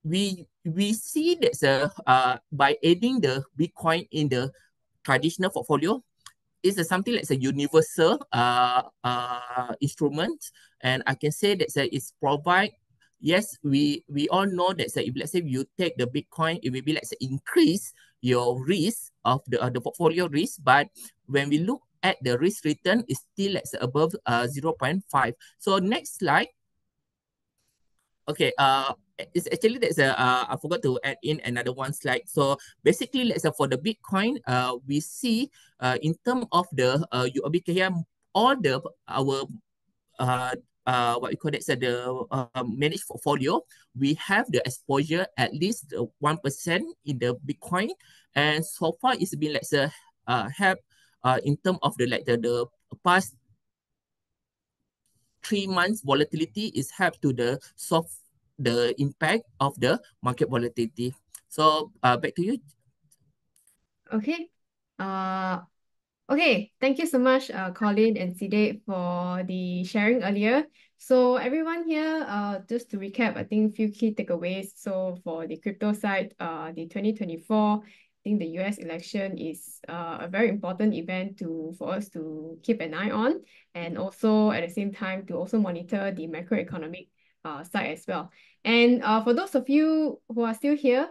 we see that by adding the Bitcoin in the traditional portfolio is something like a universal instrument, and I can say that it's provide. Yes, we all know that if let's say you take the Bitcoin, it will be like increase your risk of the portfolio risk, but when we look at the risk return, is still like above 0.5. So next slide. Okay, it's actually there's I forgot to add in another one slide. So basically, let's say for the Bitcoin, we see in terms of the UOB here, all the our uh what we call it, so the managed portfolio, we have the exposure at least 1% in the Bitcoin, and so far it's been like have in terms of the like the past 3 months volatility is help to the soft the impact of the market volatility. So back to you. Okay. Uh, Okay, thank you so much, Colin and Side, for the sharing earlier. So everyone here, just to recap, I think a few key takeaways. So for the crypto side, the 2024, I think the US election is a very important event for us to keep an eye on, and also at the same time to also monitor the macroeconomic side as well. And for those of you who are still here,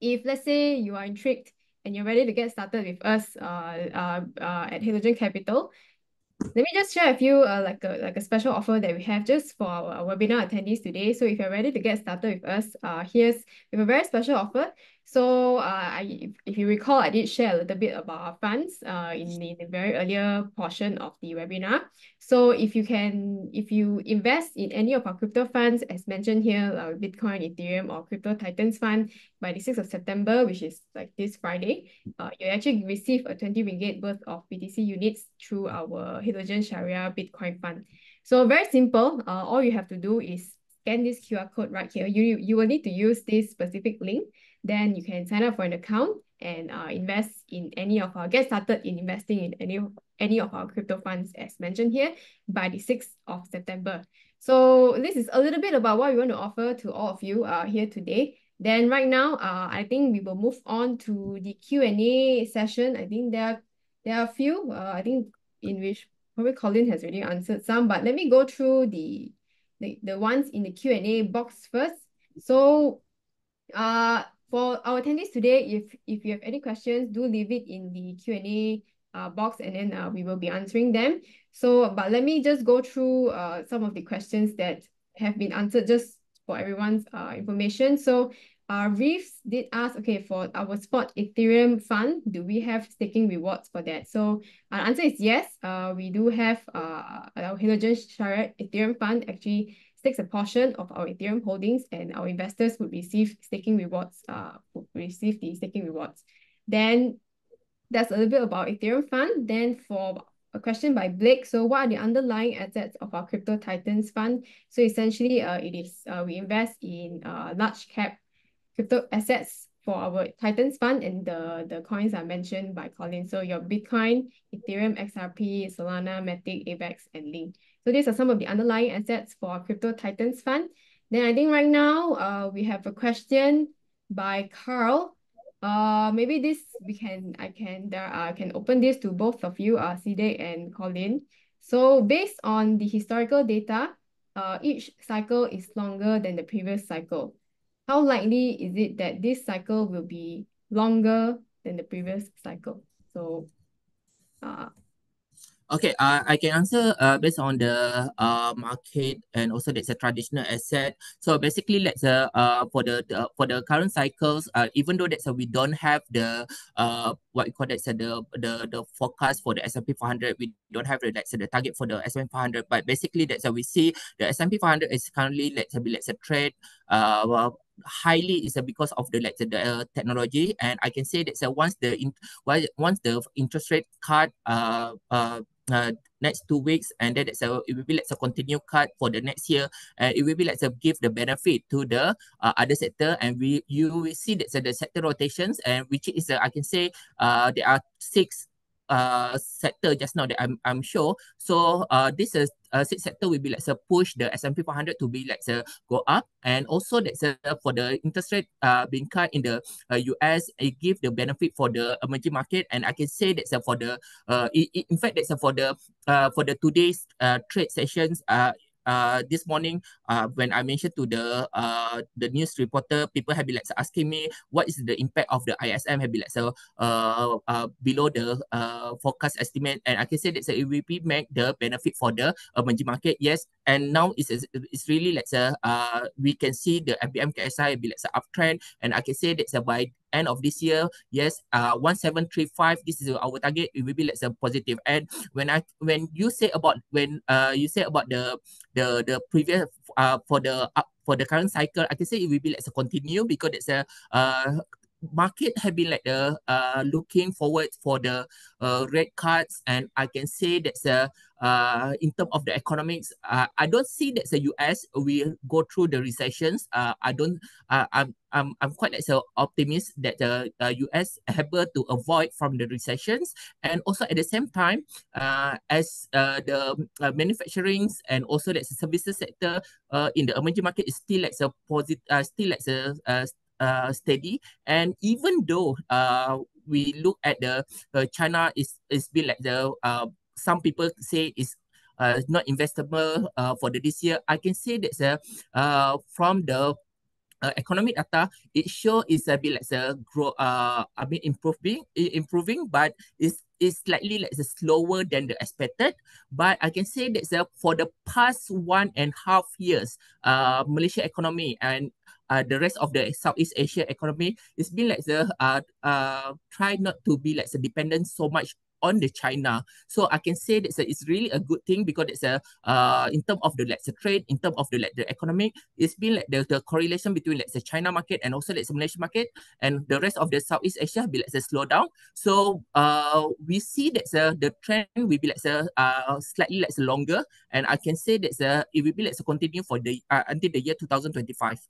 if let's say you are intrigued and you're ready to get started with us at Halogen Capital, let me just share with you like a special offer that we have just for our webinar attendees today. So if you're ready to get started with us, we have a very special offer. So if you recall, I did share a little bit about our funds in the very earlier portion of the webinar. So if you invest in any of our crypto funds, as mentioned here, Bitcoin, Ethereum, or Crypto Titans fund by the 6th of September, which is like this Friday, you actually receive a 20 ringgit worth of BTC units through our Halogen Sharia Bitcoin fund. So very simple. All you have to do is scan this QR code right here. You will need to use this specific link. Then you can sign up for an account and get started in investing in any of our crypto funds as mentioned here by the 6th of September. So this is a little bit about what we want to offer to all of you here today. Then right now, I think we will move on to the Q&A session. I think there are a few, I think in which probably Colin has already answered some, but let me go through the ones in the Q&A box first. So for our attendees today, if you have any questions, do leave it in the Q&A box, and then we will be answering them. So, but let me just go through some of the questions that have been answered just for everyone's information. So, Reeves did ask, okay, for our spot Ethereum fund, do we have staking rewards for that? So, our answer is yes. We do have our Halogen Sharia Ethereum fund actually stakes a portion of our Ethereum holdings, and our investors would receive staking rewards. Then that's a little bit about Ethereum fund. Then for a question by Blake, so what are the underlying assets of our Crypto Titans fund? So essentially, we invest in large cap crypto assets for our Titans fund, and the coins are mentioned by Colin. So your Bitcoin, Ethereum, XRP, Solana, Matic, AVAX, and Link. So these are some of the underlying assets for our Crypto Titans fund. Then I think right now we have a question by Carl. Maybe I can open this to both of you, Side and Colin. So based on the historical data, each cycle is longer than the previous cycle. how likely is it that this cycle will be longer than the previous cycle? So, Okay, I can answer based on the market and also that's a traditional asset. So basically, let's for the current cycles, even though that's we don't have the what you call that the forecast for the S&P 500, we don't have the the target for the S&P 500, but basically that's we see the S&P 500 is currently let's say trade highly is because of the technology, and I can say that once the interest rate cut next 2 weeks, and then it will be continue cut for the next year, and it will be give the benefit to the other sector, and you will see that the sector rotations, and which is I can say there are six sector just now that I'm sure. So this is six sector will be push the S&P 500 to be go up, and also for the interest rate being cut in the US, it give the benefit for the emerging market, and I can say that for the in fact that's for the today's trade sessions this morning when I mentioned to the news reporter, people have been asking me what is the impact of the ISM have been below the forecast estimate, and I can say that it will be make the benefit for the emerging market. Yes, and now it's really we can see the FBMKLCI be uptrend, and I can say that by end of this year, yes, 1735, this is our target. It will be positive. And when you say about you say about the previous for the current cycle, I can say it will be continue, because it's a market have been looking forward for the rate cuts, and I can say that in terms of the economics, I don't see that the US will go through the recessions. I don't. I'm quite optimist that the US able to avoid from the recessions, and also at the same time, as the manufacturing and also the services sector in the emerging market is still still steady, and even though we look at the China is been the some people say is not investable for this year. I can say that from the economic data, it show is a bit grow I mean improving, but it's slightly slower than the expected. But I can say that for the past 1.5 years, Malaysia economy and the rest of the Southeast Asia economy, it's been try not to be dependent so much on the China. So I can say that it's really a good thing, because it's in terms of the trade, in terms of the economic, it's been the correlation between the China market and also the Malaysian market, and the rest of the Southeast Asia be slow down. So we see that the trend will be slightly longer, and I can say that it will be continue for the until the year 2025.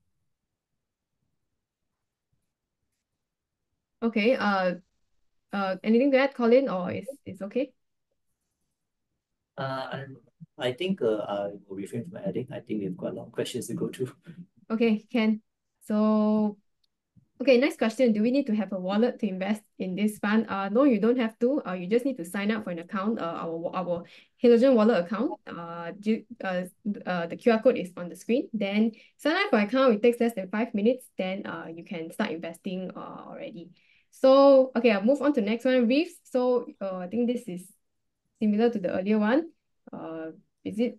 okay. Anything to add, Colin, or is okay? I think I will refrain from adding. I think we've got a lot of questions to go through. Okay, can. So, okay, next question. Do we need to have a wallet to invest in this fund? No, you don't have to. You just need to sign up for an account. Our Halogen wallet account. The QR code is on the screen. Then sign up for account. It takes less than 5 minutes. Then you can start investing already. So okay, I'll move on to next one. Reefs. So I think this is similar to the earlier one. Is it?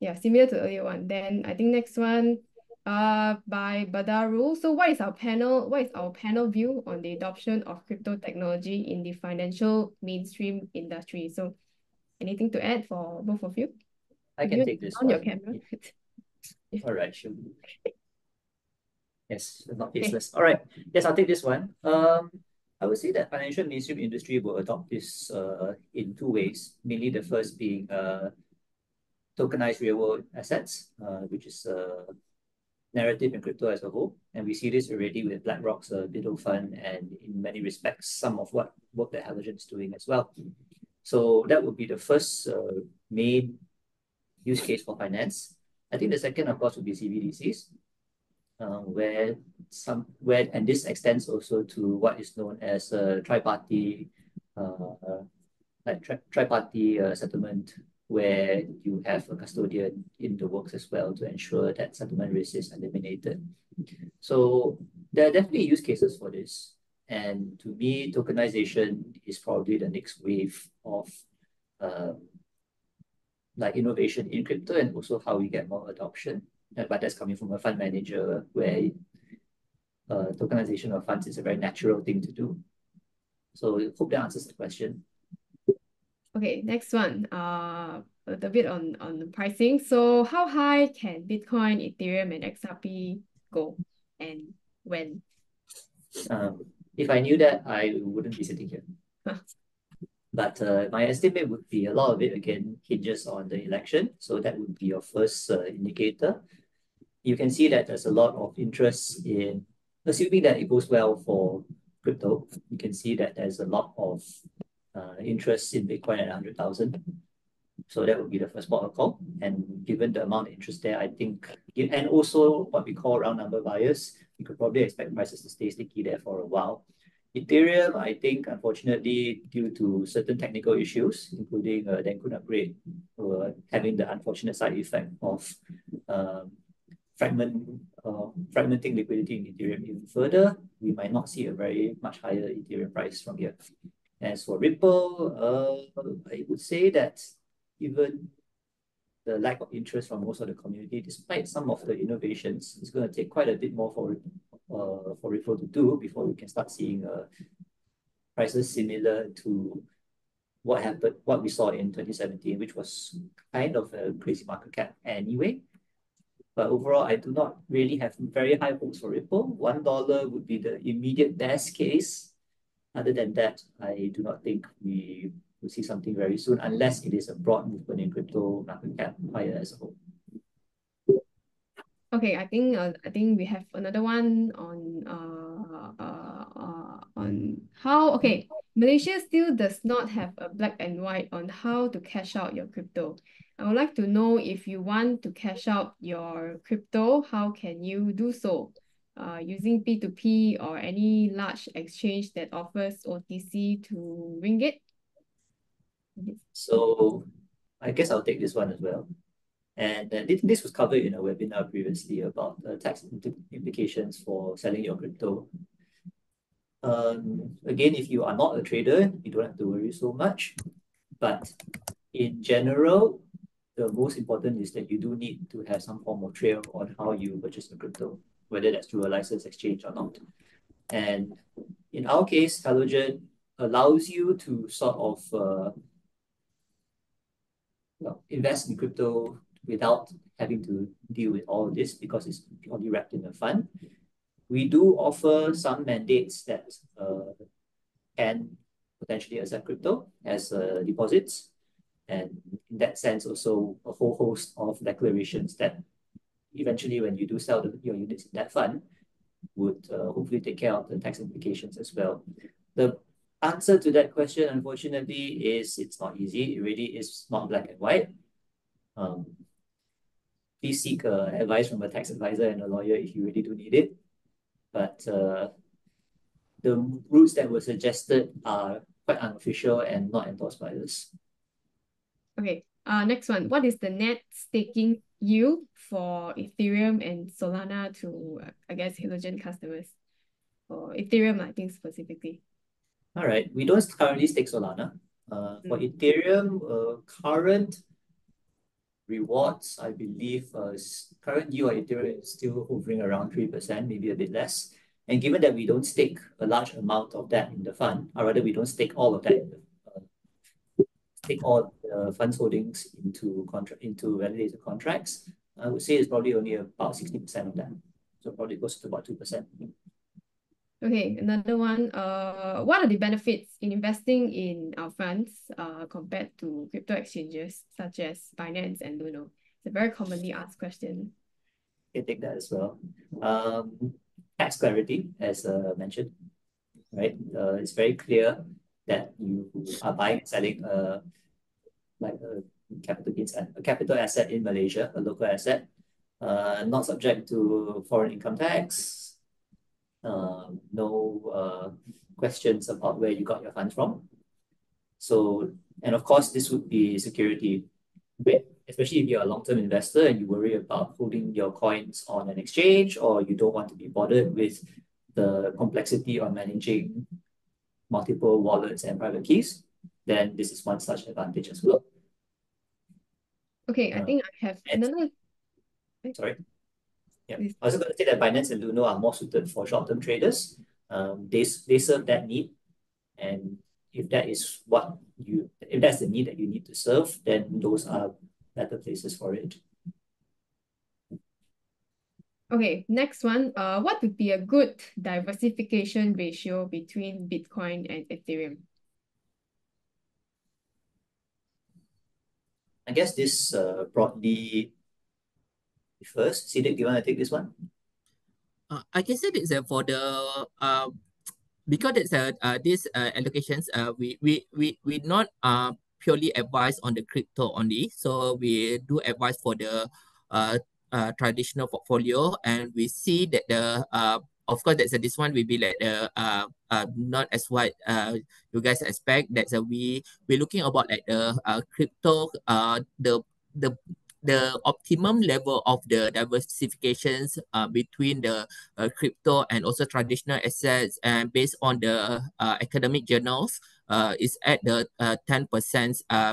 Yeah, similar to the earlier one. Then I think next one. By Badaru. So what is our panel view on the adoption of crypto technology in the financial mainstream industry? So anything to add for both of you? I can take this one. On your camera. All right, sure. Yes, not faceless. All right. Yes, I'll take this one. I would say that financial mainstream industry will adopt this in two ways. Mainly the first being tokenized real world assets, which is narrative in crypto as a whole. And we see this already with BlackRock's Bitcoin fund, and in many respects, some of what the Halogen is doing as well. So that would be the first main use case for finance. I think the second, of course, would be CBDCs, and this extends also to what is known as tri-party settlement where you have a custodian in the works as well to ensure that settlement risk is eliminated. So there are definitely use cases for this. And to me, tokenization is probably the next wave of like innovation in crypto and also how we get more adoption. But that's coming from a fund manager where tokenization of funds is a very natural thing to do. So I hope that answers the question. Okay, next one. A little bit on the pricing. So how high can Bitcoin, Ethereum, and XRP go, and when? If I knew that, I wouldn't be sitting here. But my estimate would be a lot of it again hinges on the election. So that would be your first indicator. You can see that there's a lot of interest in, assuming that it goes well for crypto, you can see that there's a lot of interest in Bitcoin at 100,000. So that would be the first port of call. And given the amount of interest there, I think, and also what we call round number bias, you could probably expect prices to stay sticky there for a while. Ethereum, I think, unfortunately, due to certain technical issues, including Denkun upgrade, having the unfortunate side effect of fragmenting liquidity in Ethereum even further, we might not see a very much higher Ethereum price from here. As for Ripple, I would say that even the lack of interest from most of the community, despite some of the innovations, it's going to take quite a bit more for Ripple to do before we can start seeing prices similar to what we saw in 2017, which was kind of a crazy market cap anyway. But overall, I do not really have very high hopes for Ripple. $1 would be the immediate best case. Other than that, I do not think we will see something very soon unless it is a broad movement in crypto market cap higher as a whole. Okay, I think we have another one on how Malaysia still does not have a black and white on how to cash out your crypto. I would like to know if you want to cash out your crypto, how can you do so? Using P2P or any large exchange that offers OTC to ringgit? So I guess I'll take this one as well. And this was covered in a webinar previously about the tax implications for selling your crypto. Again, if you are not a trader, you don't have to worry so much. But in general, the most important is that you do need to have some form of trail on how you purchase the crypto, whether that's through a licensed exchange or not. And in our case, Halogen allows you to sort of invest in crypto without having to deal with all of this because it's purely wrapped in a fund. We do offer some mandates that can potentially accept crypto as deposits. And in that sense, also a whole host of declarations that eventually when you do sell your units in that fund would hopefully take care of the tax implications as well. The answer to that question, unfortunately, is it's not easy. It really is not black and white. Please seek advice from a tax advisor and a lawyer if you really do need it. But the routes that were suggested are quite unofficial and not endorsed by us. Okay, next one. What is the net staking yield for Ethereum and Solana to, I guess, Halogen customers? For Ethereum, I think specifically. All right, we don't currently stake Solana. For Ethereum, current rewards, I believe, current yield on Ethereum is still hovering around 3%, maybe a bit less. And given that we don't stake a large amount of that in the fund, or rather we don't stake all of that in the take all the funds holdings into validated contracts, I would say it's probably only about 60% of that. So probably goes to about 2%. Okay, another one. What are the benefits in investing in our funds compared to crypto exchanges such as Binance and Luno? It's a very commonly asked question. You can take that as well. Tax clarity, as mentioned, right? It's very clear that you are buying and selling like a capital asset in Malaysia, a local asset, not subject to foreign income tax, no questions about where you got your funds from. So, and of course, this would be security. with, especially if you're a long-term investor and you worry about holding your coins on an exchange, or you don't want to be bothered with the complexity of managing multiple wallets and private keys, then this is one such advantage as well. Okay, I Uh, think I have and another. sorry. Yeah, Please. I was going to say that Binance and Luno are more suited for short-term traders. They serve that need, and if that is what you, if that's the need that you need to serve, then those are better places for it. Okay, next one. What would be a good diversification ratio between Bitcoin and Ethereum? I guess this broadly refers. Siddiq, do you want to take this one? I can say that for the because it's these allocations we not purely advise on the crypto only, so we do advise for the uh, traditional portfolio, and we see that the of course that's this one will be like the not as what you guys expect. That's we're looking about like the crypto the the optimum level of the diversifications between the crypto and also traditional assets, and based on the academic journals is at the 10%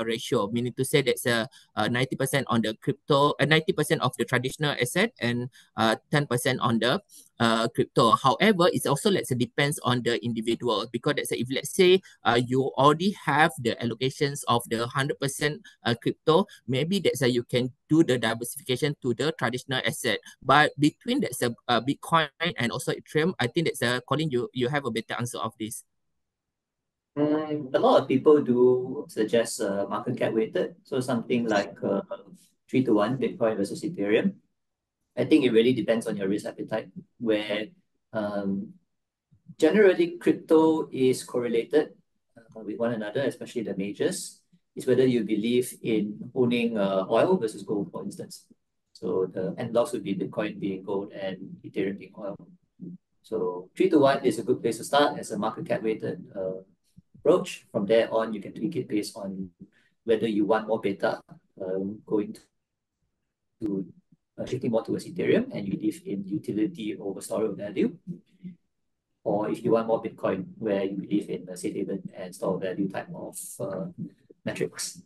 ratio, meaning to say that's 90% on the crypto, 90% of the traditional asset, and 10% on the crypto. However, it's also let's say depends on the individual, because let's say if let's say you already have the allocations of the 100% crypto, maybe that's you can do the diversification to the traditional asset. But between that's a Bitcoin and also Ethereum, I think that's Colin, you have a better answer of this. A lot of people do suggest market cap weighted, so something like 3-1 Bitcoin versus Ethereum. I think it really depends on your risk appetite, where um, generally crypto is correlated with one another, especially the majors. Is whether you believe in owning oil versus gold, for instance. So the analogs would be Bitcoin being gold and Ethereum being oil. So 3-1 is a good place to start as a market cap weighted approach. From there on, you can tweak it based on whether you want more beta going to shifting more towards Ethereum and you believe in utility over store of value, or if you want more Bitcoin where you believe in the safe haven and store of value type of metrics.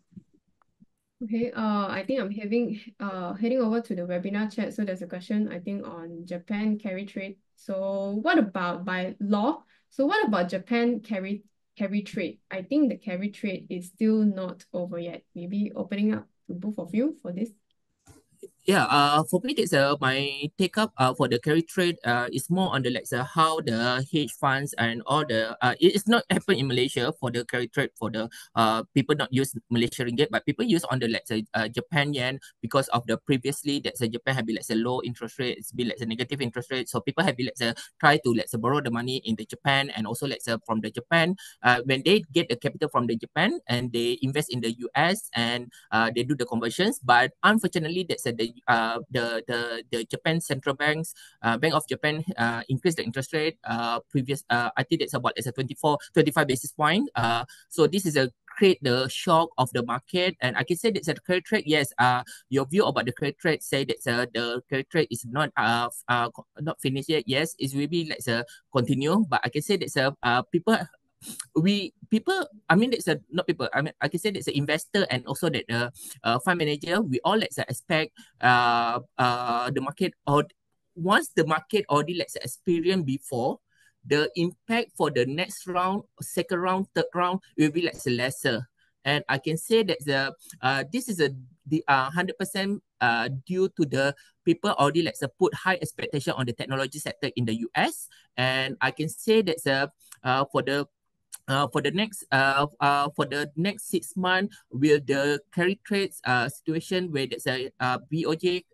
Okay, I think I'm heading over to the webinar chat. So there's a question, I think, on Japan carry trade. So what about by law? So what about Japan carry trade? I think the carry trade is still not over yet. Maybe opening up to both of you for this. Yeah, for me, that's my take up for the carry trade is more on the like how the hedge funds and all the it's not happen in Malaysia for the carry trade for the people not use Malaysia ringgit, but people use on the let's say Japan yen, because of the previously that's Japan have been let's say low interest rate, it's been let's say negative interest rate, so people have been let's say try to let's say borrow the money in the Japan, and also let's say from the Japan when they get the capital from the Japan and they invest in the US, and they do the conversions. But unfortunately, that's the Japan central banks, Bank of Japan, increased the interest rate. Previous, I think it's about it's a 25 basis point. So this is a create the shock of the market, and I can say that the credit trade. Yes, your view about the credit trade say that the credit trade is not finished yet. Yes, it will be like continue, but I can say that people people, I mean it's a not people, I mean I can say it's an investor and also that the fund manager, we all let's say expect the market, or once the market already let's say experience before, the impact for the next round, second round, third round will be let's say lesser. And I can say that this is the 100% due to the people already let's say put high expectation on the technology sector in the US. And I can say that for the next 6 months, will the carry trades situation where there's a BOJ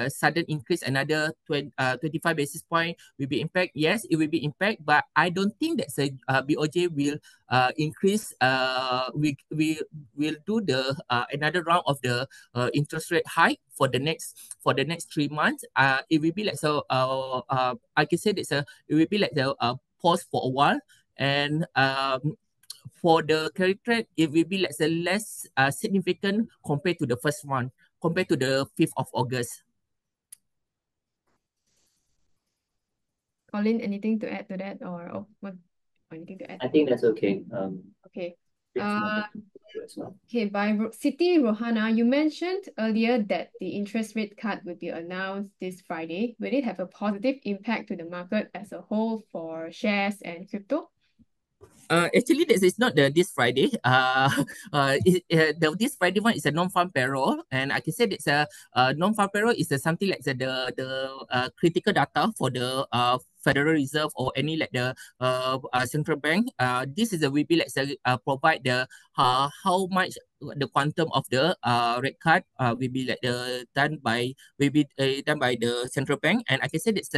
sudden increase another 25 basis point will be impact? Yes, it will be impact, but I don't think that BOJ will increase. We will do the another round of the interest rate hike for the next 3 months. It will be like I can say that it will be like the pause for a while, and for the carry trade, it will be let's say less significant compared to the first one, compared to the 5th of August. Colin, anything to add to that, or what? Anything to add? I think that's okay. Okay. Yes, no, as well. Okay, by City Rohana, you mentioned earlier that the interest rate cut will be announced this Friday. Will it have a positive impact to the market as a whole for shares and crypto? Actually, this is not the this Friday. This Friday one is a non-farm payroll, and I can say it's a non-farm payroll is something like the critical data for the Federal Reserve or any like the central bank. This is a will be like provide the how much the quantum of the rate cut will be like done by the central bank, and I can say that's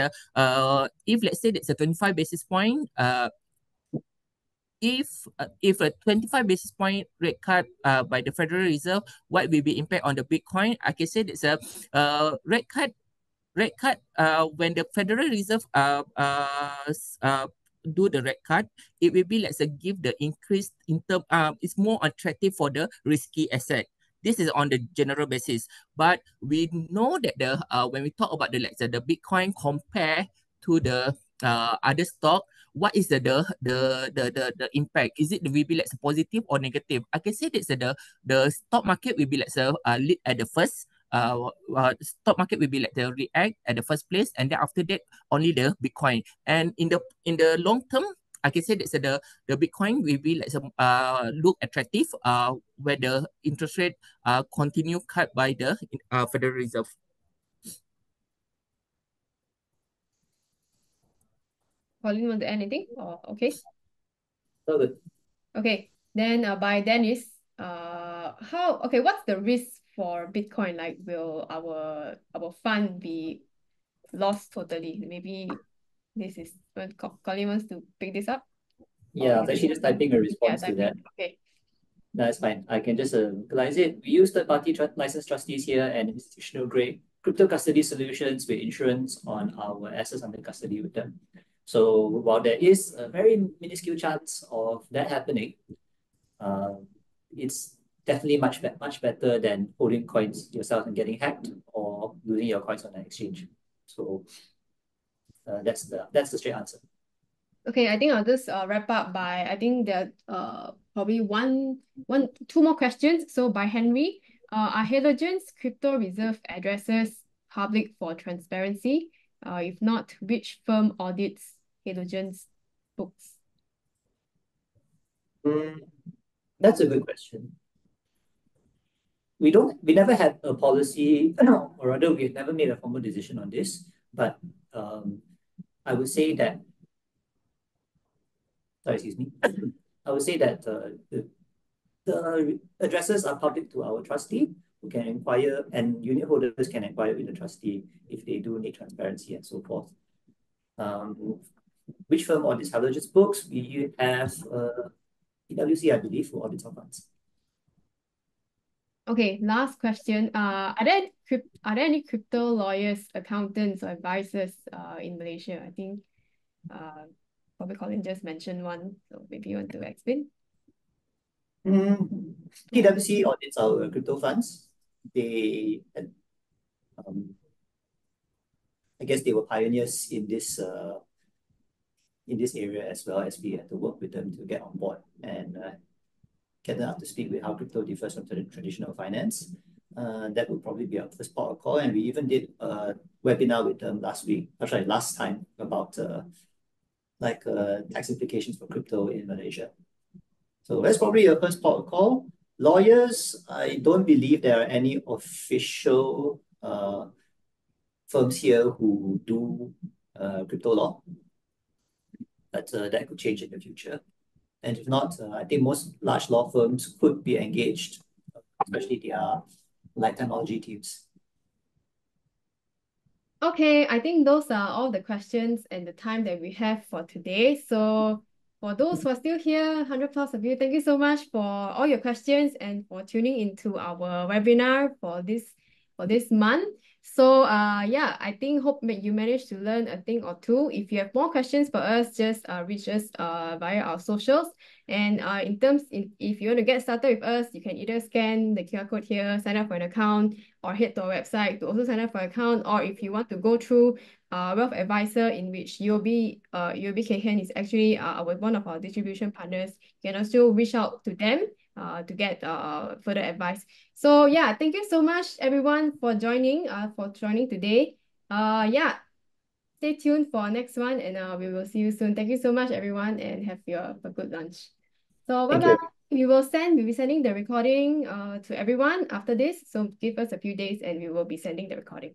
if let's say that's a 25 basis point if a 25 basis point rate cut by the Federal Reserve, what will be impact on the Bitcoin? I can say it's a rate cut when the Federal Reserve do the rate cut, it will be let's say give the increase in term it's more attractive for the risky asset. This is on the general basis, but we know that the when we talk about the let's say the Bitcoin compare to the other stock, what is the impact? Is it will be let's say positive or negative? I can say that the stock market will be let's say lead at the first stock market will be like the react at the first place, and then after that only the Bitcoin. And in the long term, I can say that the Bitcoin will be like some look attractive where the interest rate continue cut by the Federal Reserve. Colin, want to add anything? Oh, okay. So good. Okay. Then by Dennis, what's the risk for Bitcoin? Like, will our fund be lost totally? Maybe this is when Colin wants to pick this up. Yeah, I was actually just typing a response to that. Okay. That's fine. I can just localize it. We use third-party licensed trustees here and institutional grade crypto custody solutions with insurance on our assets under custody with them. So while there is a very minuscule chance of that happening, it's definitely much better than holding coins yourself and getting hacked or losing your coins on an exchange. So that's the straight answer. Okay, I think I'll just wrap up by, I think there probably two more questions. So by Henry, are Halogen's crypto reserve addresses public for transparency? If not, which firm audits Halogen's books? That's a good question. We never had a policy, or rather, we've never made a formal decision on this. But I would say that, excuse me, I would say that the addresses are public to our trustee, who can inquire, and unit holders can inquire with the trustee if they do need transparency and so forth. Which firm audits Halogen's books? We have PwC, I believe, who audits our funds. Okay, last question. Are there any crypto lawyers, accountants, or advisors in Malaysia? I think probably Colin just mentioned one, so maybe you want to explain. PwC audits our crypto funds. They, I guess, they were pioneers in this area as well, as we had to work with them to get on board and get them up to speed with how crypto differs from traditional finance. That would probably be our first port of call, and we even did a webinar with them last time about tax implications for crypto in Malaysia. So that's probably your first port of call. Lawyers, I don't believe there are any official firms here who do crypto law, but that could change in the future. And if not, I think most large law firms could be engaged, especially their technology teams. Okay, I think those are all the questions and the time that we have for today. So for those who are still here, 100 plus of you, thank you so much for all your questions and for tuning into our webinar for this month. So yeah, I think you managed to learn a thing or two. If you have more questions for us, just reach us via our socials. And if you want to get started with us, you can either scan the QR code here, sign up for an account, or head to our website to also sign up for an account. Or if you want to go through Wealth Advisor, in which UOB Kay Hian is actually one of our distribution partners, you can also reach out to them to get further advice. So yeah, thank you so much everyone for joining today. Yeah, stay tuned for our next one, and we will see you soon. Thank you so much everyone, and have a good lunch. So bye Thank bye. you. We'll be sending the recording to everyone after this. So give us a few days and we will be sending the recording.